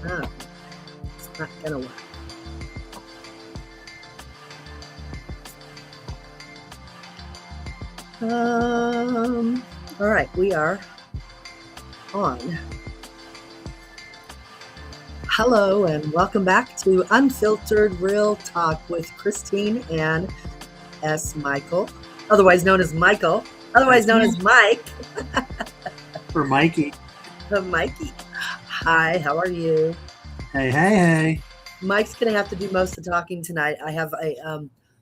Oh, it's not gonna work. All right, we are on. Hello, and welcome back to Unfiltered Real Talk with Christine and S. Michael, otherwise known as Michael, otherwise known as Mike. For Mikey. Mikey. Hi, how are you? Hey. Mike's gonna have to do most of the talking tonight. I have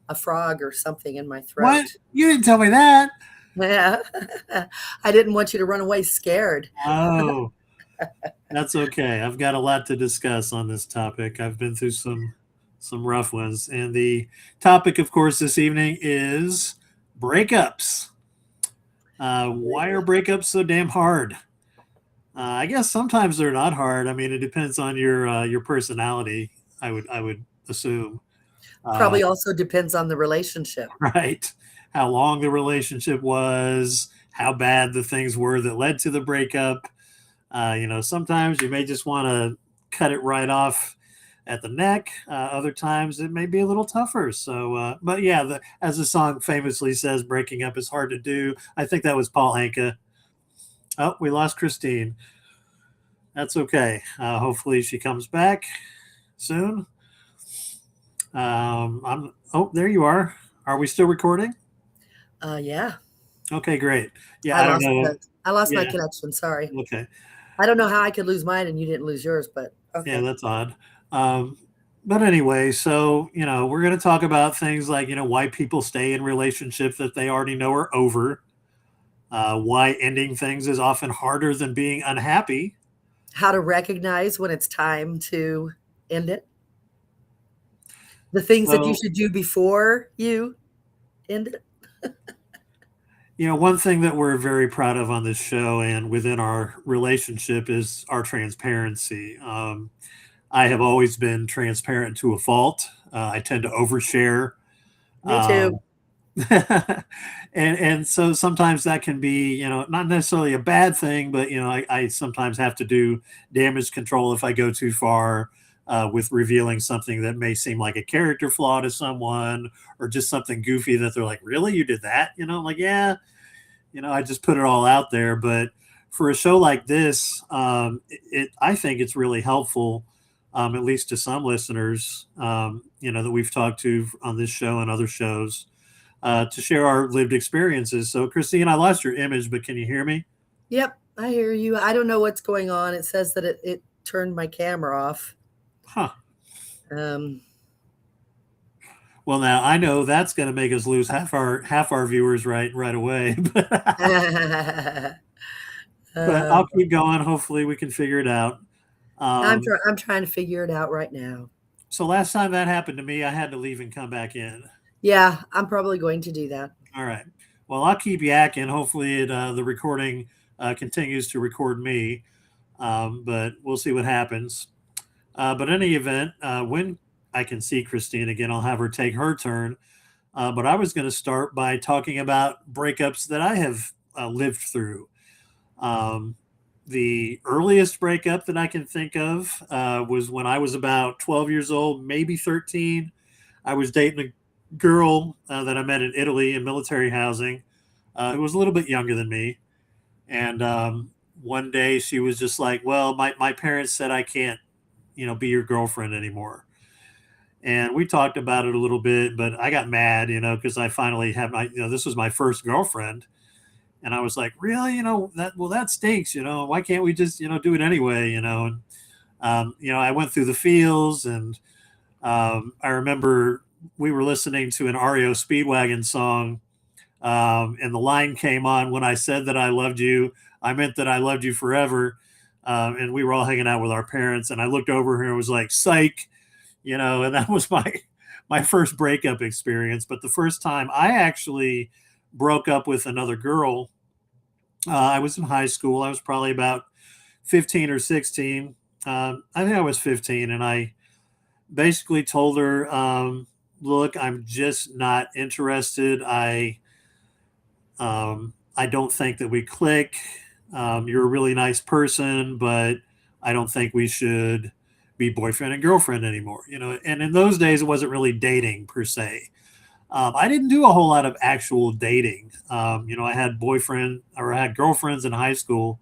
a frog or something in my What? throat. You didn't tell me that. Yeah. I didn't want you to run away scared. Oh, that's okay. I've got a lot to discuss on this topic. I've been through some rough ones, and the topic, of course, this evening is breakups. Why are breakups so damn hard? I guess sometimes they're not hard. I mean, it depends on your personality. I would assume. Uh, Probably also depends on the relationship. right? How long the relationship was, how bad the things were that led to the breakup. Sometimes you may just want to cut it right off at the neck. Other times it may be a little tougher. But yeah, as the song famously says, breaking up is hard to do. I think that was Paul Anka. Oh, we lost Christine. That's okay. Hopefully she comes back soon. Oh, there you are. Are we still recording? Yeah. Okay, great. Yeah, I I don't lost know. the I lost my Yeah, connection. Sorry. okay. I don't know how I could lose mine and you didn't lose yours, but Yeah, okay. that's odd. Um, but anyway, so, we're going to talk about things like, why people stay in relationships that they already know are over, why ending things is often harder than being unhappy. How to recognize when it's time to end it. The things that you So, should do before you end it. one thing that we're very proud of on this show and within our relationship is our transparency. I have always been transparent to a fault. I tend to overshare. Me too. Um, and so sometimes that can be, not necessarily a bad thing, but I sometimes have to do damage control if I go too far with revealing something that may seem like a character flaw to someone, or just something goofy that they're like, really, you did that? I'm like, yeah, I just put it all out there. But for a show like this, I think it's really helpful, at least to some listeners, that we've talked to on this show and other shows, to share our lived experiences. So, Christine, I lost your image, but can you hear me? Yep, I hear you. I don't know what's going on. It says that it turned my camera off. Huh. Um, Well, now I know that's going to make us lose half our viewers right away. But uh, I'll keep going. Hopefully, we can figure it out. Um, I'm trying to figure it out right now. so last time that happened to me, I had to leave and come back in. Yeah, I'm probably going to do that. All right. Well, I'll keep yakking. Hopefully, the recording continues to record me, but we'll see what happens. But in any event, when I can see Christine again, I'll have her take her turn. But I was going to start by talking about breakups that I have lived through. Um, the earliest breakup that I can think of was when I was about 12 years old, maybe 13. I was dating a girl that I met in Italy in military housing, who was a little bit younger than me. And one day she was just like, well, my parents said I can't, be your girlfriend anymore. And we talked about it a little bit, but I got mad, because I finally had this was my first girlfriend. And I was like, really, that stinks, why can't we just, do it anyway, And, I went through the fields, and I remember we were listening to an REO Speedwagon song, and the line came on, when I said that I loved you, I meant that I loved you forever. And we were all hanging out with our parents, and I looked over her and was like, psych, and that was my first breakup experience. But the first time I actually broke up with another girl, I was in high school. I was probably about 15 or 16. I think I was 15, and I basically told her, look, I'm just not interested. I don't think that we click. You're a really nice person, but I don't think we should, be boyfriend and girlfriend anymore, you know. And in those days, it wasn't really dating per se. I didn't do a whole lot of actual dating. You know, I had boyfriend or I had girlfriends in high school,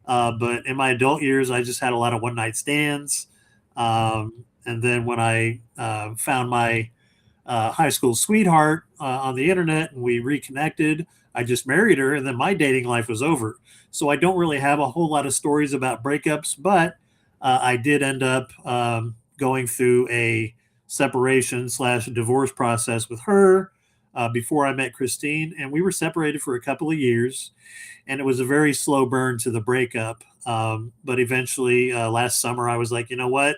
but in my adult years, I just had a lot of one night stands. And then when I found my high school sweetheart on the internet and we reconnected, I just married her, and then my dating life was over. So I don't really have a whole lot of stories about breakups, but I did end up going through a separation slash divorce process with her before I met Christine, and we were separated for a couple of years, and it was a very slow burn to the breakup. But eventually, last summer, I was like, you know what?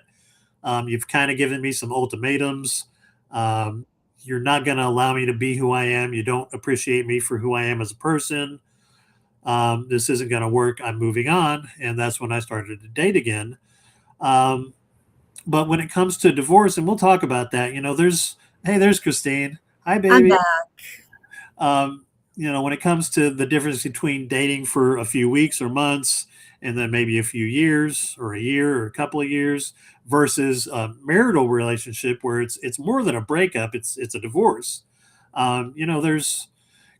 You've kind of given me some ultimatums. Um, you're not going to allow me to be who I am. You don't appreciate me for who I am as a person. This isn't going to work. I'm moving on. And that's when I started to date again. Um, but when it comes to divorce, and we'll talk about that, you know, there's Christine. Hi, I'm baby. back. Um, you know, when it comes to the difference between dating for a few weeks or months and then maybe a few years or a year or a couple of years versus a marital relationship where it's more than a breakup, it's a divorce. You know, there's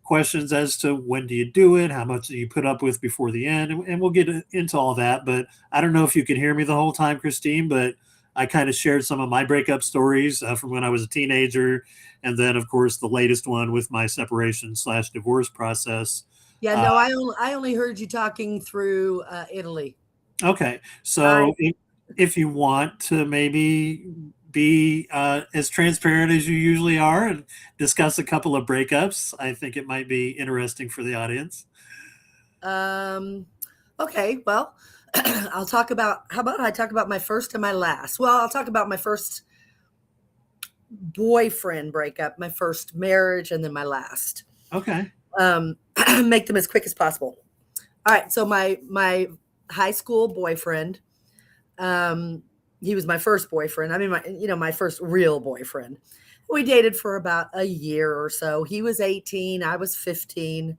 questions as to when do you do it, how much do you put up with before the end, and we'll get into all that. But I don't know if you could hear me the whole time, Christine, but I kind of shared some of my breakup stories from when I was a teenager, and then of course the latest one with my separation slash divorce process. Yeah, Uh, no, I only heard you talking through Italy. okay, Sorry. so if you want to maybe be as transparent as you usually are and discuss a couple of breakups, I think it might be interesting for the audience. Um, okay, well, I'll talk about, how about I talk about my first and my last? Well, I'll talk about my first boyfriend breakup, my first marriage, and then my last. Okay. Um, make them as quick as possible. All right, so my high school boyfriend, um, he was my first boyfriend. I mean, my first real boyfriend. We dated for about a year or so. He was 18, I was 15,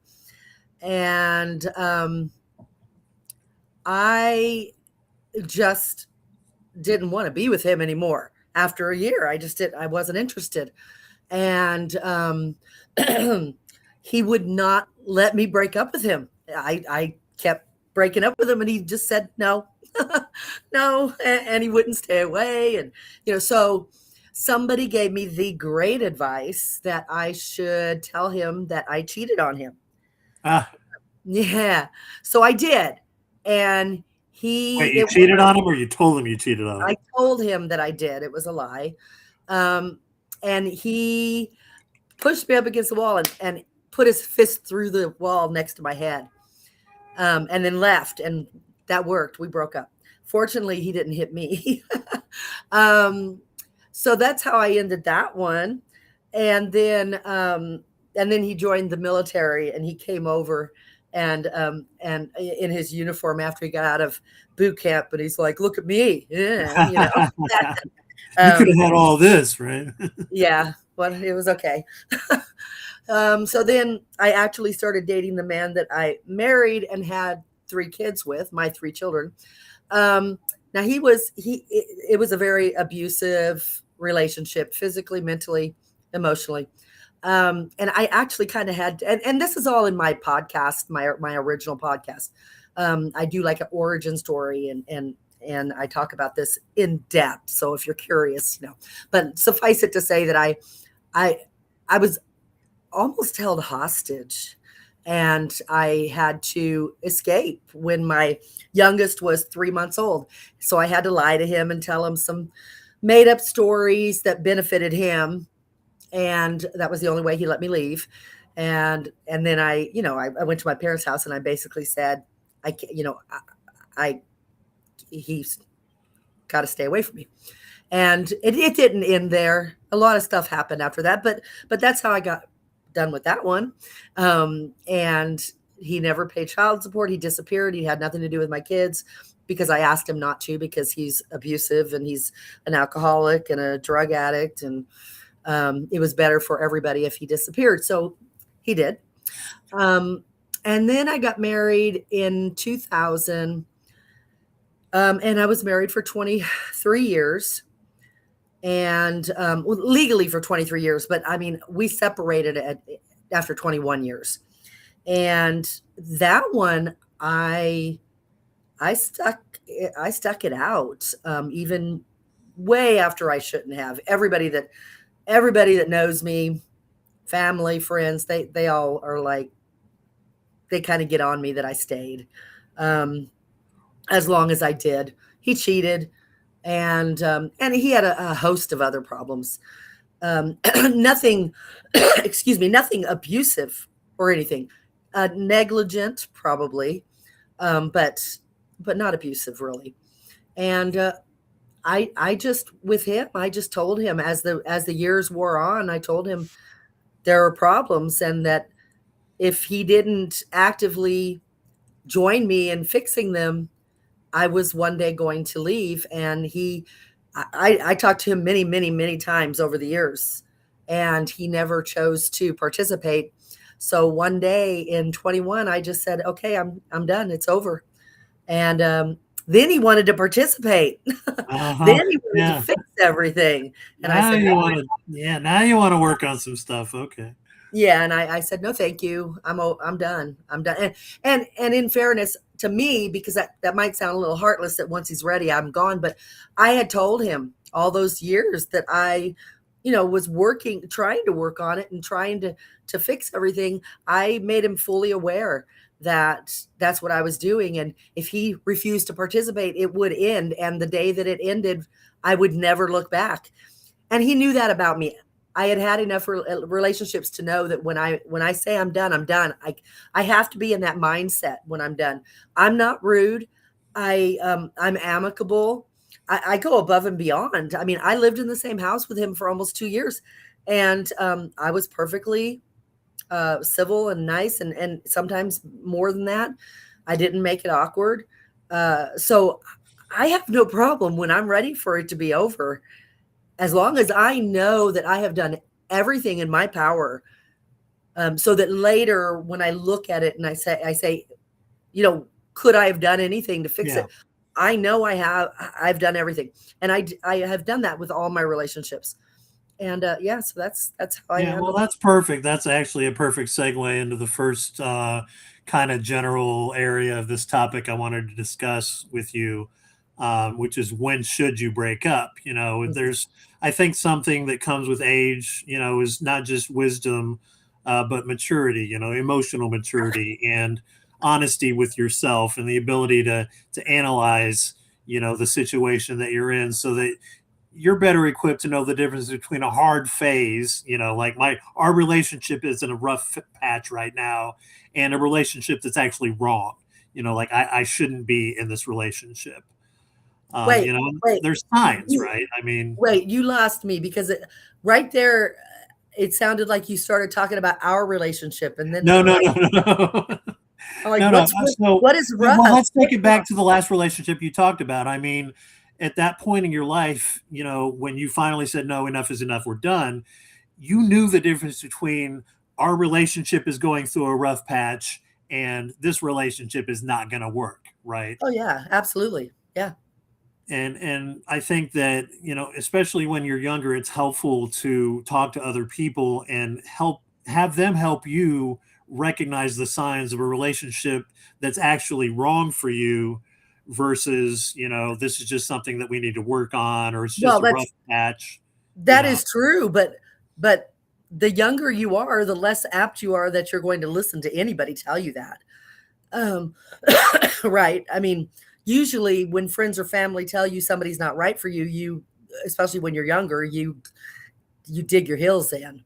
and I just didn't want to be with him anymore. After a year, I wasn't interested. And he would not let me break up with him. I kept breaking up with him, and he just said no, no, and he wouldn't stay away. And so somebody gave me the great advice that I should tell him that I cheated on him. Ah, Yeah, so I did, and wait, you it cheated was. on him, or you told him you cheated on him? I told him that I did. It was a lie, um, and he pushed me up against the wall and put his fist through the wall next to my head, and then left. And that worked. We broke up. Fortunately, he didn't hit me. um, so that's how I ended that one. And then he joined the military, and he came over and in his uniform after he got out of boot camp, and he's like, "Look at me," yeah, You could have um, had all this, right? yeah. Well, it was okay. So then I actually started dating the man that I married and had 3 kids with, my 3 children. Now it was a very abusive relationship, physically, mentally, emotionally. And I actually kind of had, and this is all in my podcast, my original podcast. I do like an origin story, and I talk about this in depth. So if you're curious, but suffice it to say that I I was almost held hostage, and I had to escape when my youngest was 3 months old. So I had to lie to him and tell him some made up stories that benefited him, and that was the only way he let me leave. And then I went to my parents' house, and I basically said, I can't, I he's got to stay away from me. And it didn't end there. A lot of stuff happened after that, but that's how I got done with that one. And he never paid child support. He disappeared. He had nothing to do with my kids because I asked him not to, because he's abusive and he's an alcoholic and a drug addict, and it was better for everybody if he disappeared. So he did. And then I got married in 2000. And I was married for 23 years and well, legally for 23 years, but I mean, we separated after 21 years. And that one, I stuck I stuck it out, even way after I shouldn't have. Everybody that knows me, family, friends, they all are like they kind of get on me that I stayed as long as I did. He cheated, and he had a host of other problems. Nothing, excuse me, nothing abusive or anything. Negligent, probably, but not abusive, really. And I just with him, I just told him as the years wore on, I told him there are problems, and that if he didn't actively join me in fixing them, I was one day going to leave. And I talked to him many, many, many times over the years, and he never chose to participate. So one day in 21, I just said, "Okay, I'm done. It's over." And then he wanted to participate. Uh-huh. Then he wanted to Yeah. fix everything, and I Now said, you want to, yeah, now you want to work on some stuff. Okay. yeah, and I said, "No, thank you. I'm done. I'm done." And in fairness to me, because that might sound a little heartless that once he's ready, I'm gone, but I had told him all those years that I, was working, trying to work on it and trying to fix everything. I made him fully aware that that's what I was doing, and if he refused to participate, it would end, and the day that it ended, I would never look back. And he knew that about me. I had had enough relationships to know that when I say I'm done, I'm done. I have to be in that mindset when I'm done. I'm not rude. I'm amicable. I go above and beyond. I mean, I lived in the same house with him for almost 2 years, and I was perfectly civil and nice, and sometimes more than that. I didn't make it awkward. So I have no problem when I'm ready for it to be over, as long as I know that I have done everything in my power, so that later when I look at it and I say, could I have done anything to fix Yeah. it? I know I have. I've done everything, and I have done that with all my relationships. And yeah, so that's how I Yeah, well, handle. that's perfect. That's actually a perfect segue into the first kind of general area of this topic I wanted to discuss with you, which is when should you break up? There's, I think, something that comes with age, is not just wisdom, but maturity, emotional maturity and honesty with yourself and the ability to analyze, the situation that you're in so that you're better equipped to know the difference between a hard phase, like our relationship is in a rough patch right now, and a relationship that's actually wrong. Like I shouldn't be in this relationship. Wait, wait, There's signs, you, right? I mean, wait, you lost me because right there, it sounded like you started talking about our relationship, and then no, I'm no, like, no, no, no. I'm like, No, no. So, what is well, rough? let's take it back to the last relationship you talked about. I mean, at that point in your life, when you finally said, no, enough is enough, we're done, you knew the difference between our relationship is going through a rough patch and this relationship is not going to work, right? Oh yeah, absolutely. Yeah. And I think that, especially when you're younger, it's helpful to talk to other people and have them help you recognize the signs of a relationship that's actually wrong for you versus, this is just something that we need to work on, or it's just Well, a rough patch, you that know. is true, but the younger you are, the less apt you are that you're going to listen to anybody tell you that. Um, right. I mean, usually when friends or family tell you somebody's not right for you, especially when you're younger, you dig your heels in.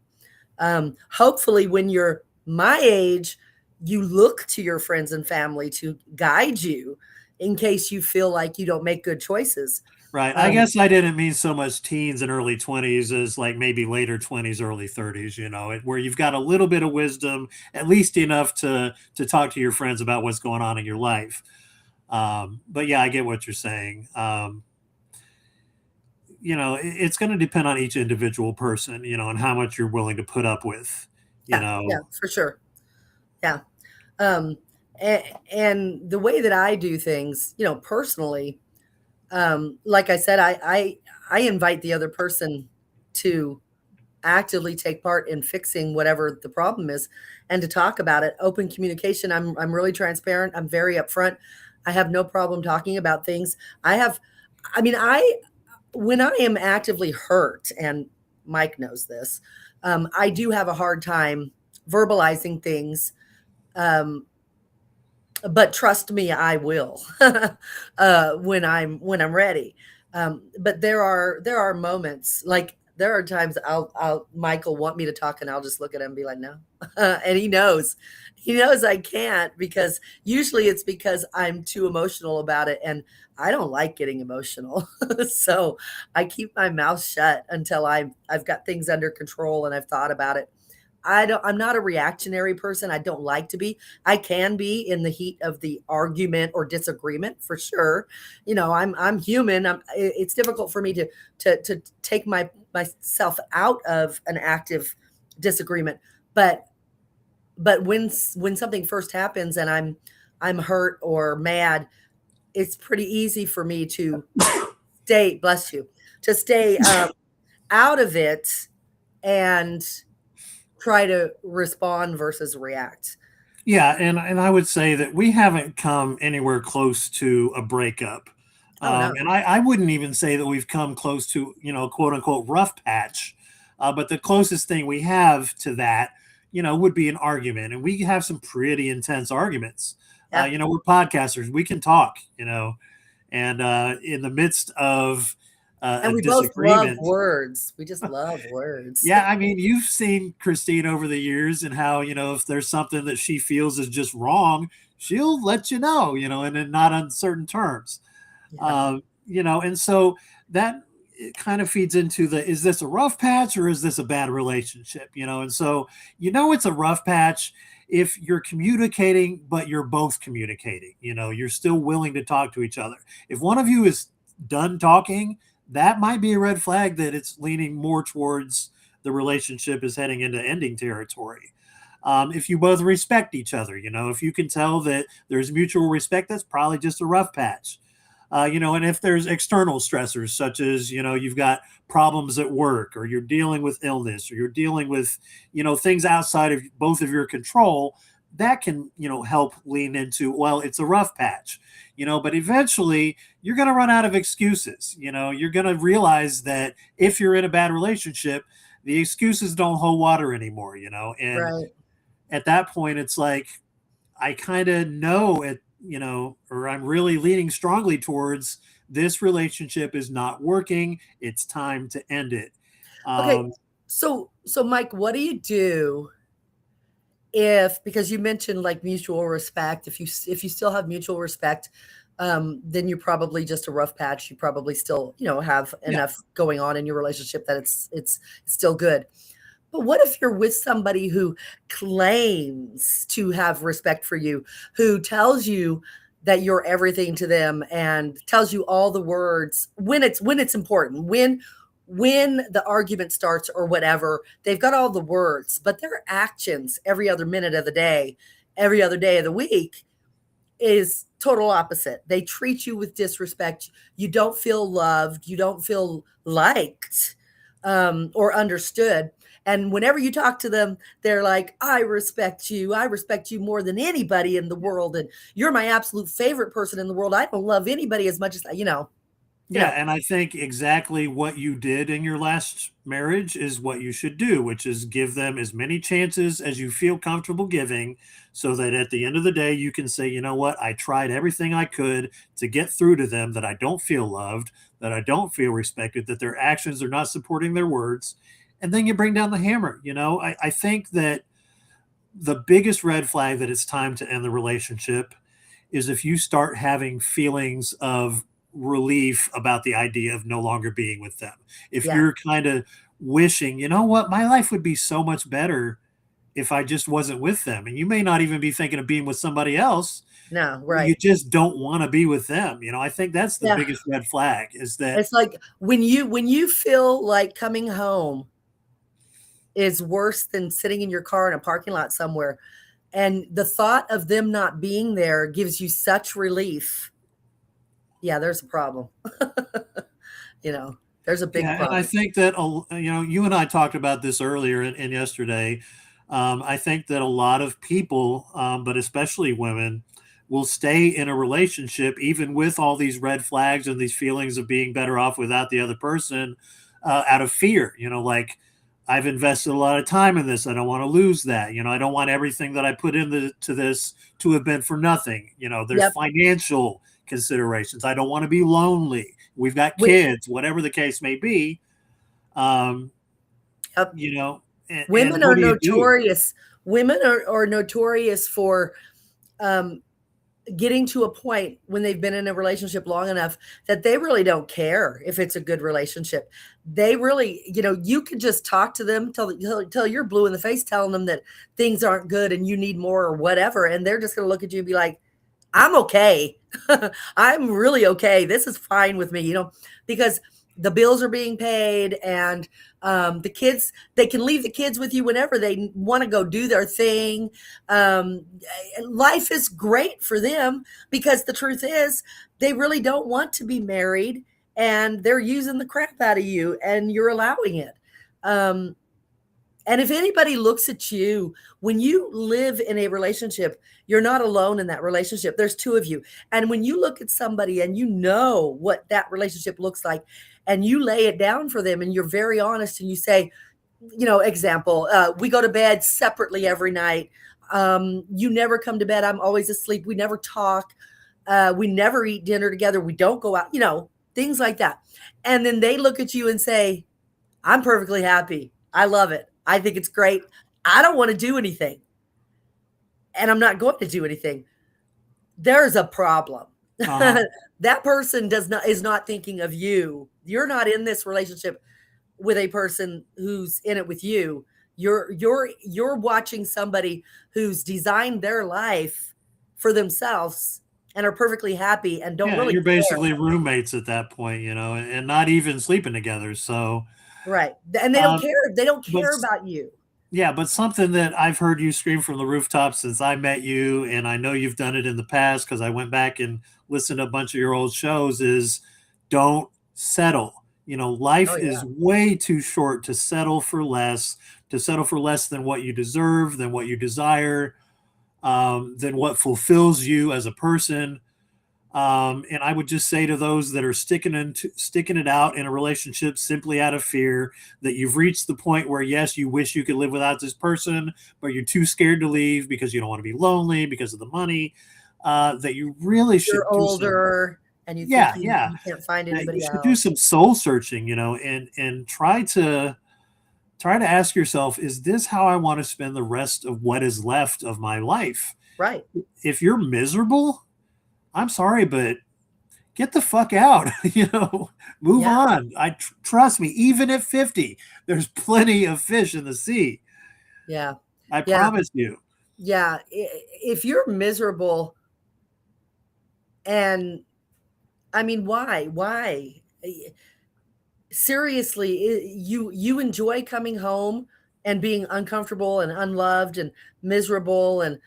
Hopefully, when you're my age, you look to your friends and family to guide you in case you feel like you don't make good choices. Right. I Um, guess I didn't mean so much teens and early 20s as like maybe later 20s, early 30s, where you've got a little bit of wisdom, at least enough to talk to your friends about what's going on in your life. But yeah, I get what you're saying. It's going to depend on each individual person, and how much you're willing to put up with, you yeah, yeah, know. for sure. Yeah. Um, and the way that I do things, personally, Like I said, I invite the other person to actively take part in fixing whatever the problem is and to talk about it. Open communication. I'm really transparent. I'm very upfront. I have no problem talking about things. I mean, when I am actively hurt, and Mike knows this, I do have a hard time verbalizing things. Um, but trust me, I will when I'm ready. But there are moments like there are times I'll Michael want me to talk and I'll just look at him and be like, no, and he knows I can't because usually it's because I'm too emotional about it and I don't like getting emotional. So I keep my mouth shut until I've got things under control and I've thought about it. I'm not a reactionary person. I don't like to be. I can be in the heat of the argument or disagreement for sure. I'm human. It's difficult for me to take myself out of an active disagreement. But when something first happens and I'm hurt or mad, it's pretty easy for me to stay, bless you, to stay out of it and try to respond versus react. Yeah, and I would say that we haven't come anywhere close to a breakup. Oh no. And I wouldn't even say that we've come close to, quote unquote, rough patch. But the closest thing we have to that, would be an argument. And we have some pretty intense arguments. Yeah. We're podcasters, we can talk, and in the midst of And a we both love disagreement. words. We just love words. Yeah, I mean, you've seen Christine over the years and how, if there's something that she feels is just wrong, she'll let you know, and in not uncertain terms. Yeah. And so that it kind of feeds into is this a rough patch or is this a bad relationship? And so, it's a rough patch if you're communicating, but you're both communicating, you're still willing to talk to each other. If one of you is done talking, that might be a red flag that it's leaning more towards the relationship is heading into ending territory. If you both respect each other, if you can tell that there's mutual respect, that's probably just a rough patch. And if there's external stressors, such as, you've got problems at work or you're dealing with illness or you're dealing with, things outside of both of your control, that can, help lean into, well, it's a rough patch, but eventually you're going to run out of excuses. You're going to realize that if you're in a bad relationship, the excuses don't hold water anymore, and Right. at that point, it's like, I kind of know it, or I'm really leaning strongly towards this relationship is not working. It's time to end it. Okay. Um, So Mike, what do you do if, because you mentioned like mutual respect, if you still have mutual respect, then you're probably just a rough patch. You probably still, have yeah, enough going on in your relationship that it's still good. But what if you're with somebody who claims to have respect for you, who tells you that you're everything to them and tells you all the words when it's important, when the argument starts or whatever, they've got all the words, but their actions every other minute of the day, every other day of the week is total opposite. They treat you with disrespect. You don't feel loved. You don't feel liked or understood. And whenever you talk to them, they're like, I respect you. I respect you more than anybody in the world. And you're my absolute favorite person in the world. I don't love anybody as much as you know, you yeah. know, And I think exactly what you did in your last marriage is what you should do, which is give them as many chances as you feel comfortable giving so that at the end of the day, you can say, you know what, I tried everything I could to get through to them, that I don't feel loved, that I don't feel respected, that their actions are not supporting their words. And then you bring down the hammer. I think that the biggest red flag that it's time to end the relationship is if you start having feelings of relief about the idea of no longer being with them. If yeah, you're kind of wishing, you know what, my life would be so much better if I just wasn't with them. And you may not even be thinking of being with somebody else. no, You right. just don't want to be with them. I think that's the Yeah. biggest red flag is that, It's like when you feel like coming home is worse than sitting in your car in a parking lot somewhere. And the thought of them not being there gives you such relief. yeah, there's a problem. You know, there's a big Yeah, and I problem. think that you and I talked about this earlier and yesterday. I think that a lot of people, but especially women, will stay in a relationship even with all these red flags and these feelings of being better off without the other person, out of fear. Like, I've invested a lot of time in this. I don't want to lose that. I don't want everything that I put into this to have been for nothing. There's Yep. financial considerations. I don't want to be lonely. We've got We, kids, whatever the case may be. Um, yep. you know, and Women what are do you do? notorious. Women are notorious for um, getting to a point when they've been in a relationship long enough that they really don't care if it's a good relationship. They really, you can just talk to them till you're blue in the face, telling them that things aren't good and you need more or whatever, and they're just going to look at you and be like, I'm okay. I'm really okay. This is fine with me, because the bills are being paid, and the kids, they can leave the kids with you whenever they want to go do their thing. Um, Life is great for them because the truth is, they really don't want to be married, and they're using the crap out of you, and you're allowing it. Um, and if anybody looks at you, when you live in a relationship, you're not alone in that relationship. There's two of you. And when you look at somebody and you know what that relationship looks like, and you lay it down for them and you're very honest and you say, example, we go to bed separately every night. You never come to bed. I'm always asleep. We never talk. We never eat dinner together. We don't go out, things like that. And then they look at you and say, I'm perfectly happy. I love it. I think it's great. I don't want to do anything. And I'm not going to do anything. There's a problem. Uh-huh. That person is not thinking of you. You're not in this relationship with a person who's in it with you. You're watching somebody who's designed their life for themselves and are perfectly happy and don't Yeah, really you're care. basically roommates at that point, and not even sleeping together. So, Right. And they don't um, care. They don't but care about you. yeah, but something that I've heard you scream from the rooftops since I met you, and I know you've done it in the past because I went back and listened to a bunch of your old shows, is don't settle. Oh Life yeah. is way too short to settle for less than what you deserve, than what you desire, than what fulfills you as a person. And I would just say to those that are sticking it out in a relationship simply out of fear, that you've reached the point where, yes, you wish you could live without this person, but you're too scared to leave because you don't want to be lonely because of the money. That you really You're should do some, older and you think yeah, you yeah, you can't find that you anybody should do else. some soul searching, and try to ask yourself, is this how I want to spend the rest of what is left of my life? Right. If you're miserable, I'm sorry, but get the fuck out. Move Yeah. on. Trust me, even at 50, there's plenty of fish in the sea. Yeah. I Yeah. promise you. Yeah. If you're miserable, and I mean, why? Why? Seriously, you enjoy coming home and being uncomfortable and unloved and miserable, and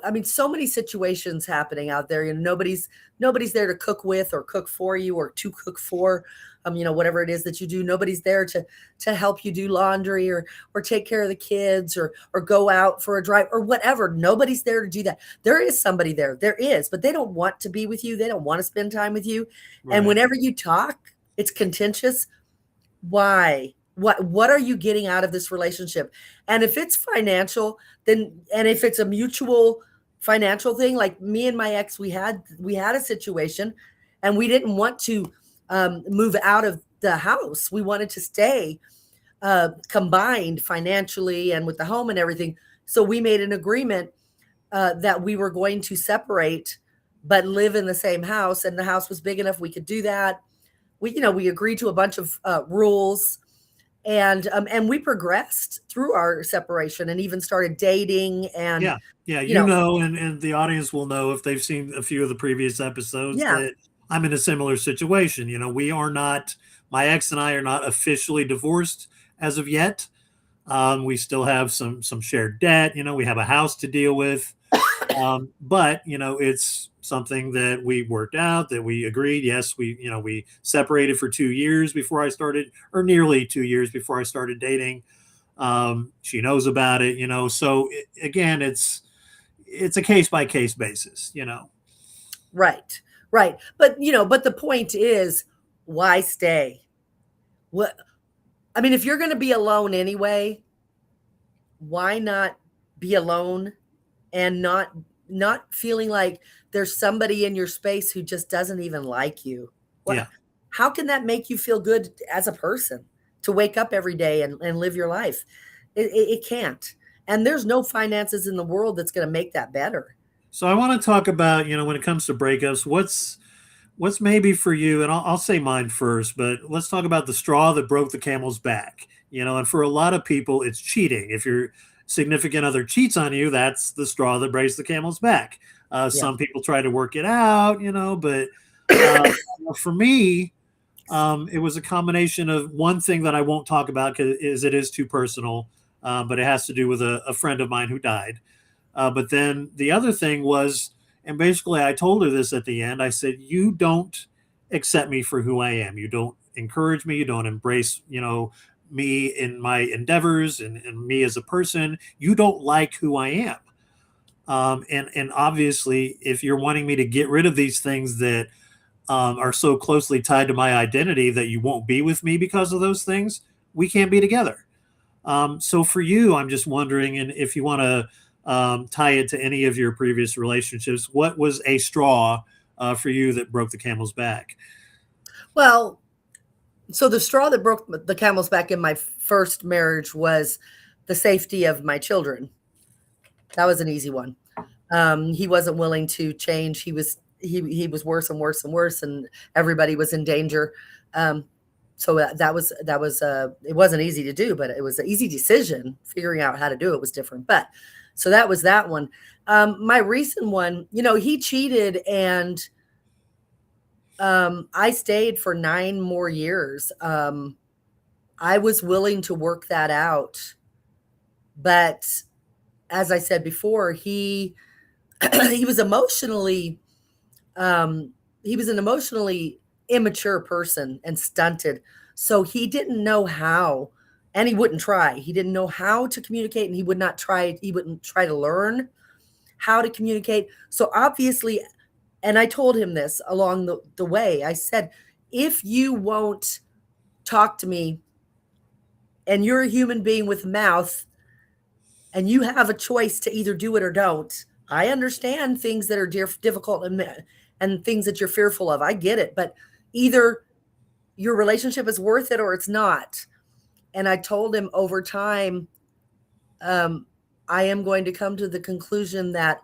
I mean, so many situations happening out there, nobody's there to cook with or cook for you or to cook for, whatever it is that you do. Nobody's there to help you do laundry or take care of the kids or go out for a drive or whatever. Nobody's there to do that. There is somebody there is, but they don't want to be with you. They don't want to spend time with you. And Right. whenever you talk, it's contentious. Why? What are you getting out of this relationship? And if it's financial, then, and if it's a mutual financial thing, like me and my ex, we had a situation, and we didn't want to move out of the house. We wanted to stay combined financially and with the home and everything. So we made an agreement that we were going to separate but live in the same house, and the house was big enough we could do that. We agreed to a bunch of rules, and we progressed through our separation and even started dating, and Yeah. Yeah. you know And the audience will know if they've seen a few of the previous episodes yeah. that I'm in a similar situation. We are not, my ex and I are not officially divorced as of yet. We still have some shared debt. We have a house to deal with. But it's something that we worked out, that we agreed. Yes, we separated for 2 years before I started, or nearly 2 years before I started dating. She knows about it. So again, it's a case by case basis. Right. Right. But the point is, why stay? What I mean, if you're going to be alone anyway, why not be alone and not feeling like there's somebody in your space who just doesn't even like you? What Yeah. How can that make you feel good as a person to wake up every day and live your life? It can't. And there's no finances in the world that's going to make that better. So I want to talk about, when it comes to breakups, what's maybe for you, and I'll say mine first, but let's talk about the straw that broke the camel's back. And for a lot of people, it's cheating. If your significant other cheats on you, that's the straw that breaks the camel's back. Yeah. Some people try to work it out, but uh, for me, it was a combination of one thing that I won't talk about because it is too personal, but it has to do with a friend of mine who died. But then the other thing was, and basically I told her this at the end. I said, "You don't accept me for who I am. You don't encourage me. You don't embrace, me in my endeavors and me as a person. You don't like who I am. And obviously, if you're wanting me to get rid of these things that are so closely tied to my identity that you won't be with me because of those things, we can't be together." So for you, I'm just wondering, and if you want to tie it to any of your previous relationships, what was a straw for you that broke the camel's back? Well, so the straw that broke the camel's back in my first marriage was the safety of my children. That was an easy one. He wasn't willing to change. He was worse and worse and worse, and everybody was in danger. Um, so that was it wasn't easy to do, but it was an easy decision. Figuring out how to do it was different. But so that was that one. My recent one, he cheated, and I stayed for 9 more years. I was willing to work that out, but as I said before, he he was emotionally he was an emotionally immature person and stunted. So he didn't know how, and he wouldn't try. He didn't know how to communicate, and he wouldn't try to learn how to communicate. So obviously, and I told him this along the way. I said, if you won't talk to me and you're a human being with a mouth and you have a choice to either do it or don't. I understand things that are difficult and things that you're fearful of. I get it, but either your relationship is worth it or it's not. And I told him over time, um, I am going to come to the conclusion that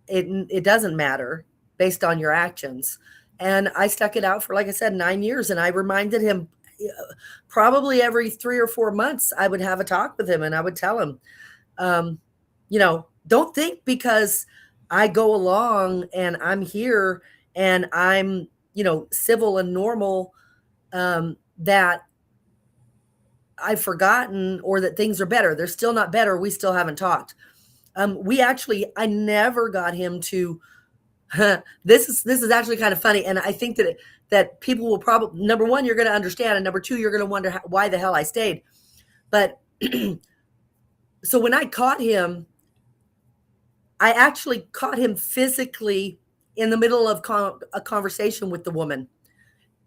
it doesn't matter based on your actions. And I stuck it out for, like I said, 9 years. And I reminded him probably every 3 or 4 months, I would have a talk with him and I would tell him, um, don't think because I go along and I'm here and I'm, civil and normal, that I've forgotten or that things are better. They're still not better. We still haven't talked. I never got him to, this is actually kind of funny. And I think that people will probably, number one, you're going to understand. And number two, you're going to wonder why the hell I stayed. But so when I caught him, I actually caught him physically in the middle of a conversation with the woman.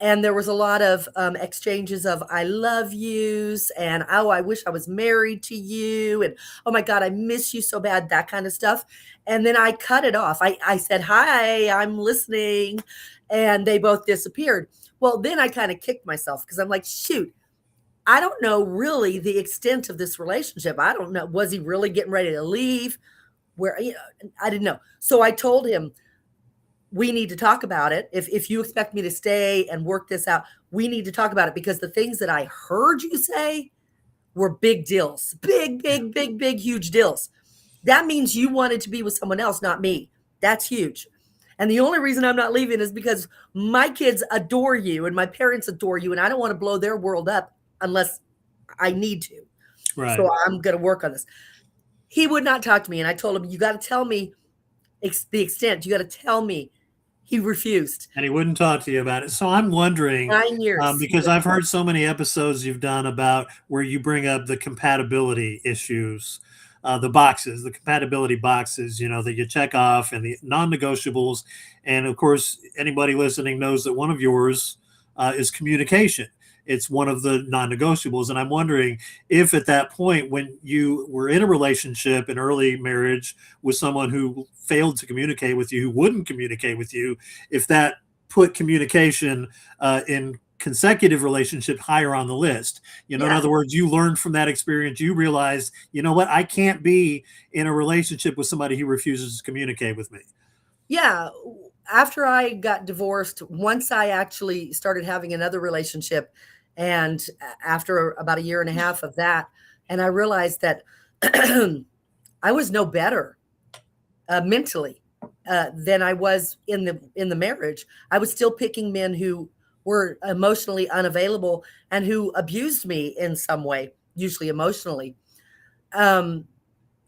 And there was a lot of exchanges of "I love yous" and "Oh, I wish I was married to you" and "Oh my God, I miss you so bad," that kind of stuff. And then I cut it off. I said, "Hi, I'm listening," and they both disappeared. Well, then I kind of kicked myself because I'm like, shoot, I don't know really the extent of this relationship. I don't know. Was he really getting ready to leave? Where, I didn't know. So I told him, we need to talk about it. If you expect me to stay and work this out, we need to talk about it because the things that I heard you say were big deals. Big, Yeah. big, big, big, huge deals. That means you wanted to be with someone else, not me. That's huge. And the only reason I'm not leaving is because my kids adore you and my parents adore you, and I don't want to blow their world up unless I need to. Right. So I'm going to work on this. He would not talk to me, and I told him, you got to tell me the extent. You got to tell me. He refused. And he wouldn't talk to you about it. So I'm wondering, 9 years. He because wouldn't I've talk. heard so many episodes you've done about where you bring up the compatibility issues, the compatibility boxes, that you check off and the non-negotiables. And of course, anybody listening knows that one of yours is communication. It's one of the non-negotiables. And I'm wondering if at that point, when you were in a relationship, an early marriage with someone who failed to communicate with you, who wouldn't communicate with you, if that put communication in consecutive relationship higher on the list. In Yeah. other words, you learned from that experience, you realize, you know what, I can't be in a relationship with somebody who refuses to communicate with me. Yeah. After I got divorced, once I actually started having another relationship, and after about a year and a half of that, and I realized that I was no better mentally than I was in the marriage. I was still picking men who were emotionally unavailable and who abused me in some way, usually emotionally. Um,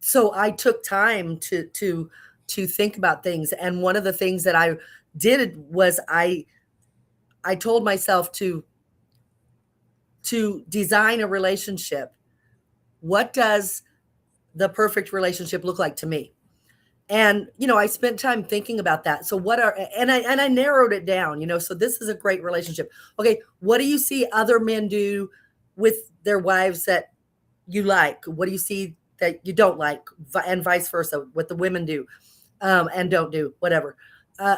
so I took time to think about things, and one of the things that I did was I told myself to design a relationship. What does the perfect relationship look like to me? And I spent time thinking about that. So what are and I narrowed it down, so this is a great relationship. Okay, what do you see other men do with their wives that you like? What do you see that you don't like, and vice versa, what the women do and don't do, whatever. Uh,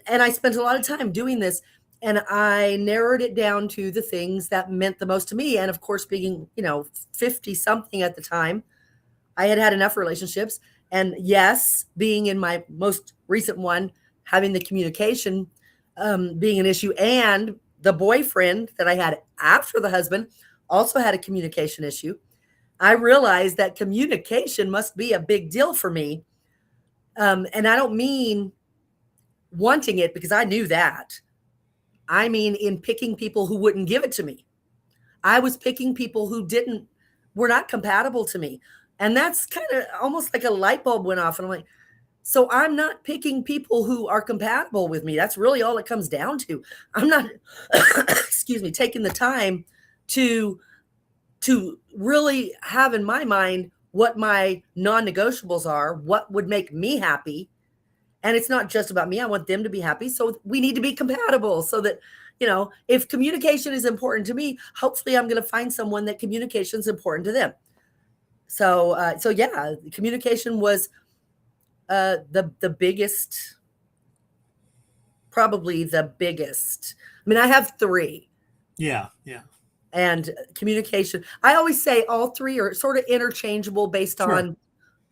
and I spent a lot of time doing this, and I narrowed it down to the things that meant the most to me. And of course, being 50 something at the time, I had had enough relationships. And yes, being in my most recent one, having the communication being an issue, and the boyfriend that I had after the husband also had a communication issue. I realized that communication must be a big deal for me. And I don't mean wanting it, because I knew that. I mean in picking people who wouldn't give it to me. I was picking people who were not compatible to me. And that's kind of almost like a light bulb went off. And I'm like, so I'm not picking people who are compatible with me. That's really all it comes down to. I'm not, excuse me, taking the time to really have in my mind what my non-negotiables are, what would make me happy. And it's not just about me. I want them to be happy. So we need to be compatible, so that, if communication is important to me, hopefully I'm going to find someone that communication is important to them. So yeah, communication was the biggest, probably the biggest. I mean, I have three. Yeah, yeah. And communication, I always say all three are sort of interchangeable based Sure. on,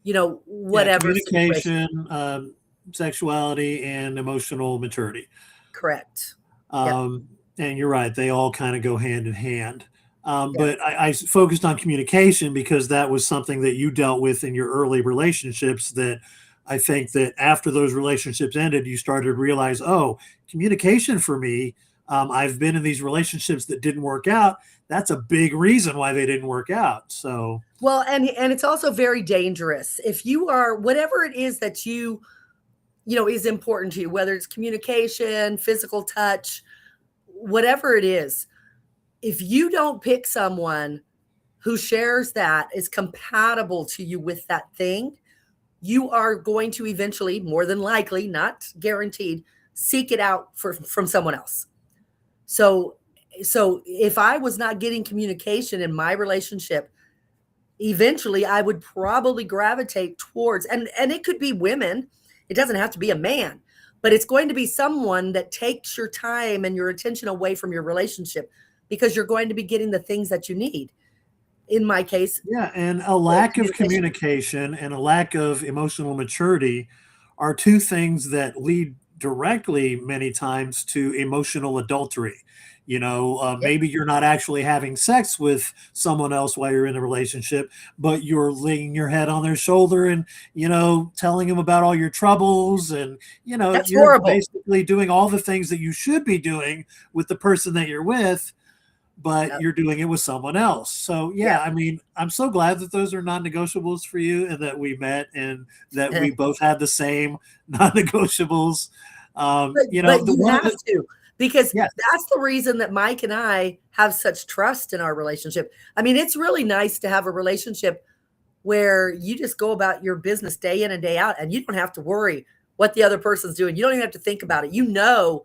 Yeah, whatever situation. communication, sexuality, and emotional maturity. Correct. Yep. And you're right; they all kind of go hand in hand. Yeah. But I focused on communication because that was something that you dealt with in your early relationships. That I think that after those relationships ended, you started to realize, oh, communication for me. I've been in these relationships that didn't work out. That's a big reason why they didn't work out. So Well, and it's also very dangerous if you are, whatever it is that is important to you, whether it's communication, physical touch, whatever it is. If you don't pick someone who shares that, is compatible to you with that thing, you are going to eventually, more than likely, not guaranteed, seek it out from someone else. So if I was not getting communication in my relationship, eventually I would probably gravitate towards, and it could be women, it doesn't have to be a man, but it's going to be someone that takes your time and your attention away from your relationship, because you're going to be getting the things that you need. In my case, yeah, and a lack of communication. communication and a lack of emotional maturity are two things that lead directly many times to emotional adultery. Yep, Maybe you're not actually having sex with someone else while you're in a relationship, but you're laying your head on their shoulder and, telling them about all your troubles. And, that's you're horrible. basically doing all the things that you should be doing with the person that you're with, but Yep. you're doing it with someone else. So Yeah. yeah, I mean, I'm so glad that those are non-negotiables for you, and that we met, and that we both had the same non-negotiables. But The you one of have the to, because yes. that's the reason that Mike and I have such trust in our relationship. I mean, it's really nice to have a relationship where you just go about your business day in and day out, and you don't have to worry what the other person's doing. You don't even have to think about it. You know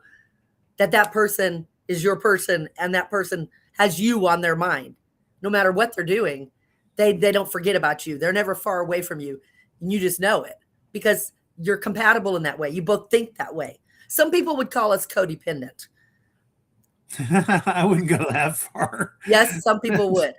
that that person is your person, and that person has you on their mind. No matter what they're doing, they don't forget about you. They're never far away from you, and you just know it because you're compatible in that way. You both think that way. Some people would call us codependent. I wouldn't go that far. Yes, some people would.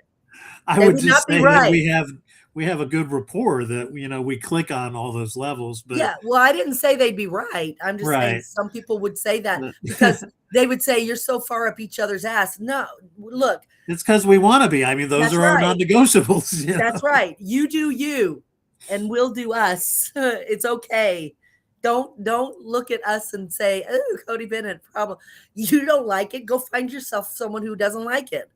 I They would would not just be say that right. we have a good rapport, that we click on all those levels. But Yeah, well, I didn't say they'd be right. I'm just saying right. some people would say that But because they would say you're so far up each other's ass. No, look, it's because we want to be. I mean, those that's are our right. non-negotiables. That's right. You do you, and we'll do us. It's okay. Don't look at us and say, "Oh, Cody Bennett problem." You don't like it. Go find yourself someone who doesn't like it.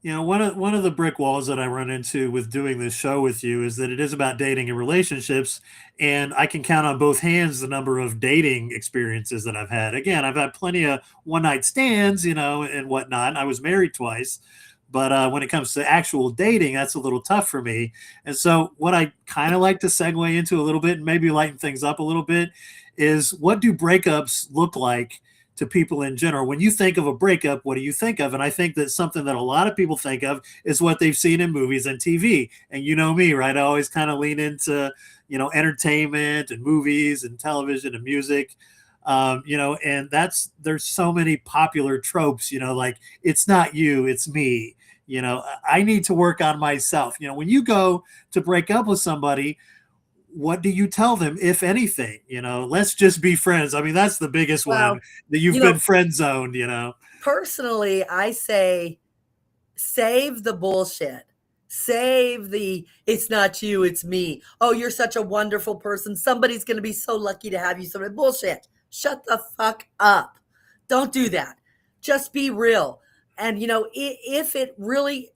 One of the brick walls that I run into with doing this show with you is that it is about dating and relationships, and I can count on both hands the number of dating experiences that I've had. Again, I've had plenty of one night stands, and whatnot. I was married twice, but when it comes to actual dating, that's a little tough for me. And so, what I kind of like to segue into a little bit, and maybe lighten things up a little bit, is what do breakups look like to people in general? When you think of a breakup, what do you think of? And I think that something that a lot of people think of is what they've seen in movies and TV. And you know me, right? I always kind of lean into, entertainment and movies and television and music. And there's so many popular tropes, like it's not you, it's me. I need to work on myself. When you go to break up with somebody, what do you tell them, if anything? Let's just be friends. I mean, that's the biggest one, Well, that you've you been know, friend zoned. personally, I say save the bullshit. Save the it's not you, it's me. Oh, you're such a wonderful person. Somebody's going to be so lucky to have you. Some bullshit. Shut the fuck up. Don't do that. Just be real. And if it really,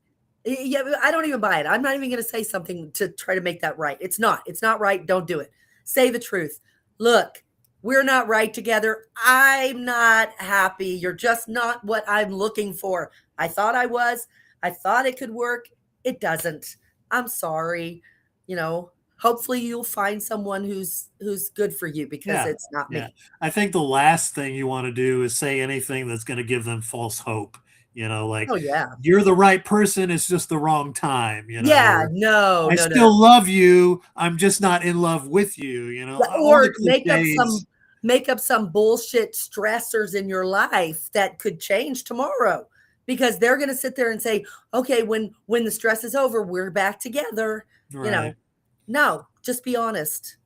yeah, I don't even buy it. I'm not even going to say something to try to make that right. It's not. It's not right. Don't do it. Say the truth. Look, we're not right together. I'm not happy. You're just not what I'm looking for. I thought I was. I thought it could work. It doesn't. I'm sorry. Hopefully you'll find someone who's good for you because Yeah, it's not yeah. me. I think the last thing you want to do is say anything that's going to give them false hope. Like, Oh yeah. you're the right person, it's just the wrong time. Yeah, Or no, I no, no, no. still love you, I'm just not in love with you. Yeah, All the or cliches. make up some bullshit stressors in your life that could change tomorrow because they're going to sit there and say, "Okay, when the stress is over, we're back together." You Right. know. No, just be honest.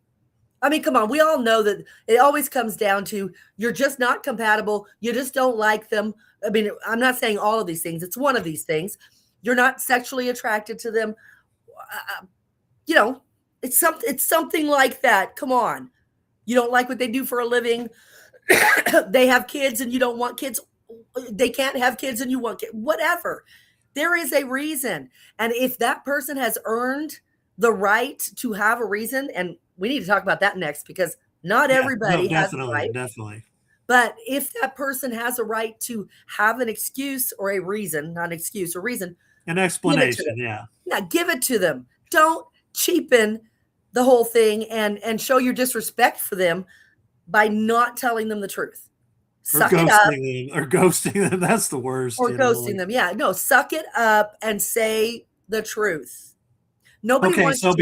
I mean, come on. We all know that it always comes down to you're just not compatible. You just don't like them. I mean, I'm not saying all of these things. It's one of these things. You're not sexually attracted to them. Uh, you know, it's something like that. Come on. You don't like what they do for a living. They have kids and you don't want kids. They can't have kids and you want kids. Whatever. There is a reason. And if that person has earned the right to have a reason, and we need to talk about that next because not Yeah, no, everybody has the definitely, right. definitely. But if that person has a right to have an excuse or a reason, not an excuse, a reason, An give it to explanation, them. yeah. Yeah, give it to them. Don't cheapen the whole thing and show your disrespect for them by not telling them the truth. Or Suck it up ghosting them, or ghosting them. That's the worst, or ghosting like. them. Yeah, no, suck it up and say the truth. Nobody Okay, wants so to.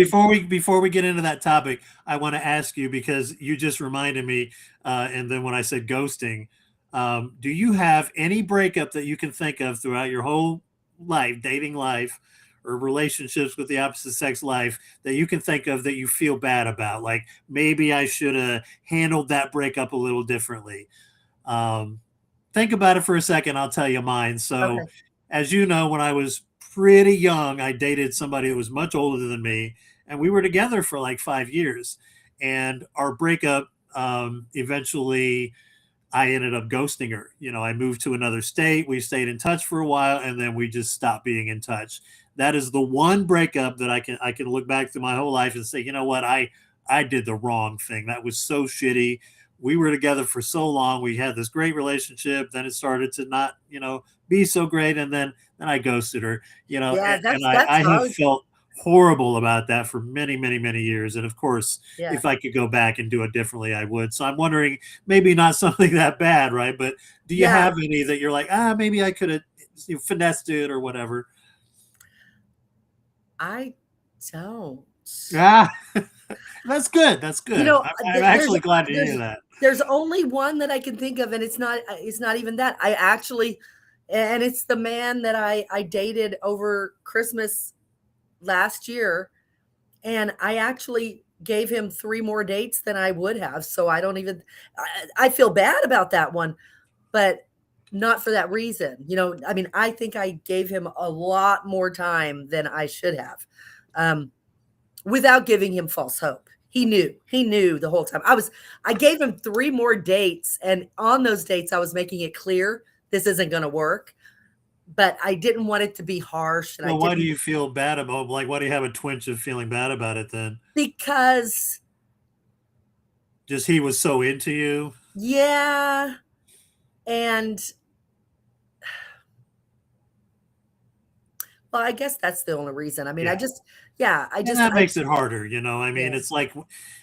before we get into that topic, I want to ask you, because you just reminded me, and then when I said ghosting, do you have any breakup that you can think of throughout your whole life, dating life, or relationships with the opposite sex life, that you can think of that you feel bad about? Like, maybe I should have handled that breakup a little differently. Um, think about it for a second. I'll tell you mine. So, Okay. as you know, when I was pretty young, I dated somebody that was much older than me, and we were together for like 5 years. And our breakup eventually I ended up ghosting her. I moved to another state. We stayed in touch for a while, and then we just stopped being in touch. That is the one breakup that I can look back through my whole life and say, you know what, I did the wrong thing. That was so shitty. We were together for so long. We had this great relationship. Then it started to not, be so great, and then I ghosted her. Yeah, And that's I have hard. felt horrible about that for many, many, many years. And of course, Yeah. if I could go back and do it differently, I would. So I'm wondering, maybe not something that bad, right? But do you Yeah, have any that you're like, maybe I could have finessed it or whatever? I don't. Ah, that's good. That's You good. know, I'm actually glad to hear that. there's only one that I can think of, and it's not even that. I actually, and it's the man that I dated over Christmas last year, and I actually gave him 3 more dates than I would have, so I don't even I feel bad about that one, but not for that reason. I mean, I think I gave him a lot more time than I should have. Um, without giving him false hope. He knew the whole time. I gave him 3 more dates, and on those dates I was making it clear this isn't going to work, but I didn't want it to be harsh, and I Well, why do didn't you feel bad about, like, why do you have a twinge of feeling bad about it then? because Just he was so into you? yeah, and well, I guess that's the only reason. I mean, Yeah. I And just that I makes it harder, I mean, yeah. it's like